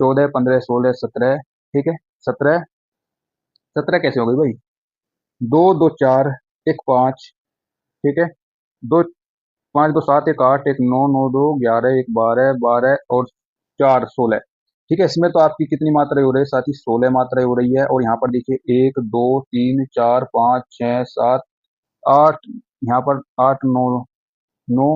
14, 15, 16, 17। ठीक है, 17, 17 कैसे हो गई भाई, दो दो चार, एक पाँच, ठीक है, दो, पाँच दो सात, एक आठ, एक नौ, नौ दो ग्यारह, एक 12, 12 और चार 16। ठीक है, इसमें तो आपकी कितनी मात्राएं हो रही है साथ ही, 16 मात्राएं हो रही है। और यहाँ पर देखिए एक दो तीन चार पाँच छः सात आठ, यहाँ पर आठ नौ, नौ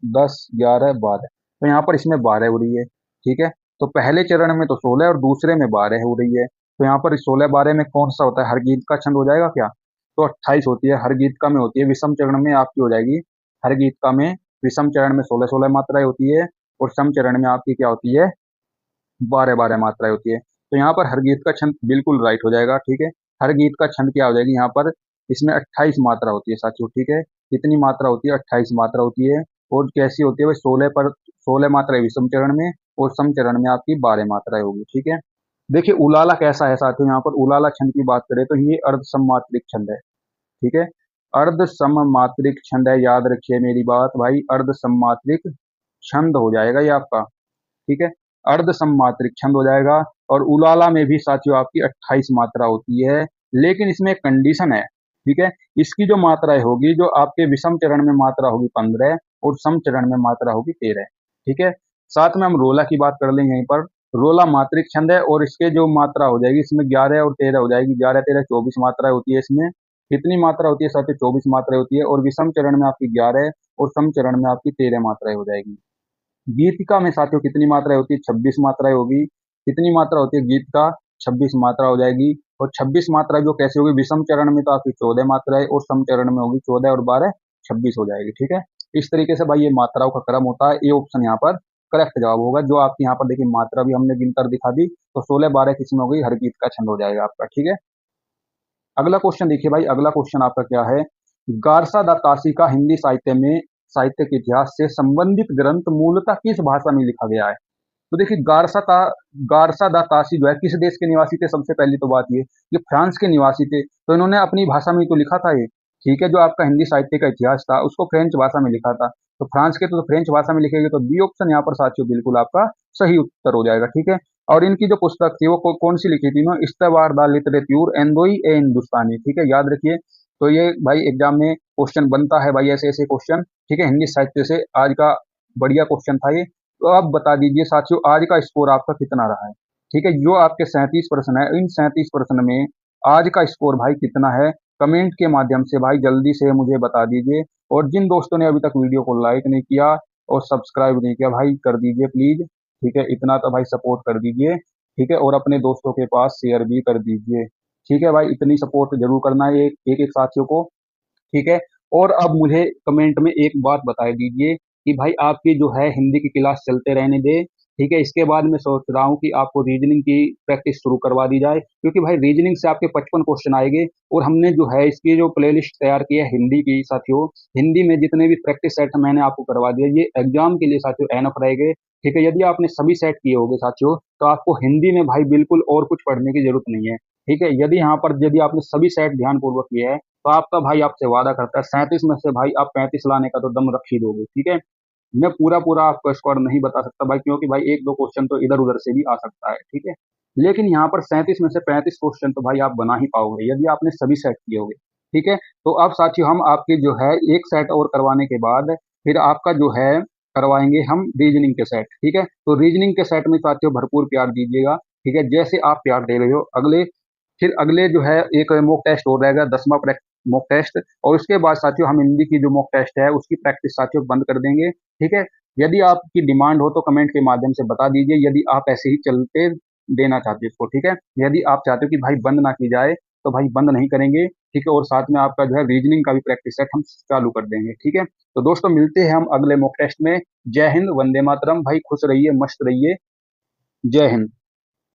10 11 12, तो यहाँ पर इसमें 12 हो रही है। ठीक है, तो पहले चरण में तो 16 और दूसरे में 12 हो रही है, तो यहाँ पर 16 12 में कौन सा होता है, हर गीत का छंद हो जाएगा क्या, तो 28 होती है, हर गीत का में होती है, विषम चरण में आपकी हो जाएगी, हर गीत का में विषम चरण में 16 16 मात्राएं होती है, और सम चरण में आपकी क्या होती है, 12 12 मात्राएं होती है। तो यहाँ पर हर गीत का छंद बिल्कुल राइट हो जाएगा। ठीक है, हर गीत का छंद क्या हो जाएगी यहाँ पर, इसमें 28 मात्रा होती है साथियों। ठीक है, कितनी मात्रा होती है, 28 मात्रा होती है, और कैसी होती है भाई, 16 पर 16 मात्राएं विषम चरण में, और सम चरण में आपकी 12 मात्राएं होगी। ठीक है, देखिए उलाला कैसा है साथियों, यहाँ पर उलाला छंद की बात करें तो ये अर्ध सममात्रिक छंद है। ठीक है, अर्ध सममात्रिक छंद है, याद रखिए मेरी बात भाई, अर्ध सममात्रिक छंद हो जाएगा ये आपका। ठीक है, अर्ध सममात्रिक छंद हो जाएगा, और उलाला में भी साथियों आपकी 28 मात्रा होती है, लेकिन इसमें एक कंडीशन है। ठीक है, इसकी जो मात्राएं होगी, जो आपके विषम चरण में मात्रा होगी 15, और सम चरण में मात्रा होगी 13। ठीक है, साथ में हम रोला की बात कर लेंगे यहीं पर, रोला मात्रिक छंद है, और इसके जो मात्रा हो जाएगी इसमें 11 और 13 हो जाएगी, 11 13 24 मात्राएं होती है इसमें। कितनी मात्रा होती है साथियों, 24 मात्राएं होती है, और विषम चरण में आपकी 11 और सम चरण में आपकी 13 मात्राएं हो जाएगी। गीतिका में साथियों कितनी मात्राएं होती है, 26 मात्राएं होगी। कितनी मात्रा होती है गीत का, 26 मात्रा हो जाएगी। और 26 मात्रा जो कैसे होगी, विषम चरण में तो आपकी 14 मात्रा है और सम चरण में होगी 14 और 12 26 हो जाएगी। ठीक है, इस तरीके से भाई ये मात्राओं का क्रम होता है। ये ऑप्शन यहाँ पर करेक्ट जवाब होगा। जो आपकी यहाँ पर देखिए मात्रा भी हमने गिनकर दिखा दी, तो 16 12 किसमें हो गई, हरगीत का छंद हो जाएगा आपका। ठीक है, अगला क्वेश्चन देखिए भाई, अगला क्वेश्चन आपका क्या है, गारसा दा तासी का हिंदी साहित्य के इतिहास से संबंधित ग्रंथ मूलतः किस भाषा में लिखा गया है। तो देखिए गारसा दा तासी जो है किस देश के निवासी थे, सबसे पहली तो बात ये फ्रांस के निवासी थे। तो इन्होंने अपनी भाषा में तो लिखा था ये। ठीक है, जो आपका हिंदी साहित्य का इतिहास था उसको फ्रेंच भाषा में लिखा था। तो फ्रांस के तो फ्रेंच भाषा में लिखेंगे, तो बी ऑप्शन यहाँ पर साथियों बिल्कुल आपका सही उत्तर हो जाएगा। ठीक है, और इनकी जो पुस्तक थी वो कौन सी लिखी थी ना, इस्तवार दा लिटरेच्यूर एंदोई ए हिंदुस्तानी। ठीक है, याद रखिए। तो ये भाई एग्जाम में क्वेश्चन बनता है भाई, ऐसे ऐसे क्वेश्चन। ठीक है, हिंदी साहित्य से आज का बढ़िया क्वेश्चन था ये। तो आप बता दीजिए साथियों आज का स्कोर आपका कितना रहा है। ठीक है, जो आपके 37 प्रश्न है, इन 37 प्रश्न में आज का स्कोर भाई कितना है, कमेंट के माध्यम से भाई जल्दी से मुझे बता दीजिए। और जिन दोस्तों ने अभी तक वीडियो को लाइक नहीं किया और सब्सक्राइब नहीं किया भाई कर दीजिए प्लीज। ठीक है, इतना तो भाई सपोर्ट कर दीजिए। ठीक है, और अपने दोस्तों के पास शेयर भी कर दीजिए। ठीक है भाई, इतनी सपोर्ट जरूर करना है एक एक साथियों को। ठीक है, और अब मुझे कमेंट में एक बात बता दीजिए कि भाई आपकी जो है हिंदी की क्लास चलते रहने दे। ठीक है, इसके बाद मैं सोच रहा हूँ कि आपको रीजनिंग की प्रैक्टिस शुरू करवा दी जाए, क्योंकि भाई रीजनिंग से आपके 55 क्वेश्चन आएंगे। और हमने जो है इसकी जो प्लेलिस्ट तैयार की है हिंदी की साथियों, हिंदी में जितने भी प्रैक्टिस सेट मैंने आपको करवा दिया, ये एग्जाम के लिए साथियों एनफ रहेंगे। ठीक है, यदि आपने सभी सेट किए होंगे साथियों, तो आपको हिंदी में भाई बिल्कुल और कुछ पढ़ने की जरूरत नहीं है। ठीक है, यदि आपने सभी सेट ध्यानपूर्वक किए हैं, तो आपका भाई आपसे वादा करता है 37 में से भाई आप 35 लाने का तो दम रख ही दोगे। ठीक है, मैं पूरा पूरा आपको स्कोर नहीं बता सकता भाई, क्योंकि भाई एक दो क्वेश्चन तो इधर उधर से भी आ सकता है। ठीक है, लेकिन यहाँ पर 37 में से 35 क्वेश्चन तो भाई आप बना ही पाओगे यदि आपने सभी सेट किए होंगे। ठीक है, तो अब साथियों हम आपके जो है एक सेट और करवाने के बाद फिर आपका जो है करवाएंगे हम रीजनिंग के सेट। ठीक है, तो रीजनिंग के सेट में साथियों भरपूर प्यार दीजिएगा। ठीक है, जैसे आप प्यार दे रहे हो फिर अगले जो है एक मॉक टेस्ट हो रहेगा, 10वां मॉक टेस्ट। और उसके बाद साथियों हम हिंदी की जो मॉक टेस्ट है उसकी प्रैक्टिस साथियों बंद कर देंगे। ठीक है, यदि आपकी डिमांड हो तो कमेंट के माध्यम से बता दीजिए, यदि आप ऐसे ही चलते देना चाहते हो इसको। ठीक है, यदि आप चाहते हो कि भाई बंद ना की जाए तो भाई बंद नहीं करेंगे। ठीक है, और साथ में आपका जो है रीजनिंग का भी प्रैक्टिस सेट हम चालू कर देंगे। ठीक है, तो दोस्तों मिलते हैं हम अगले मॉक टेस्ट में। जय हिंद, वंदे मातरम। भाई खुश रहिए, मस्त रहिए। जय हिंद।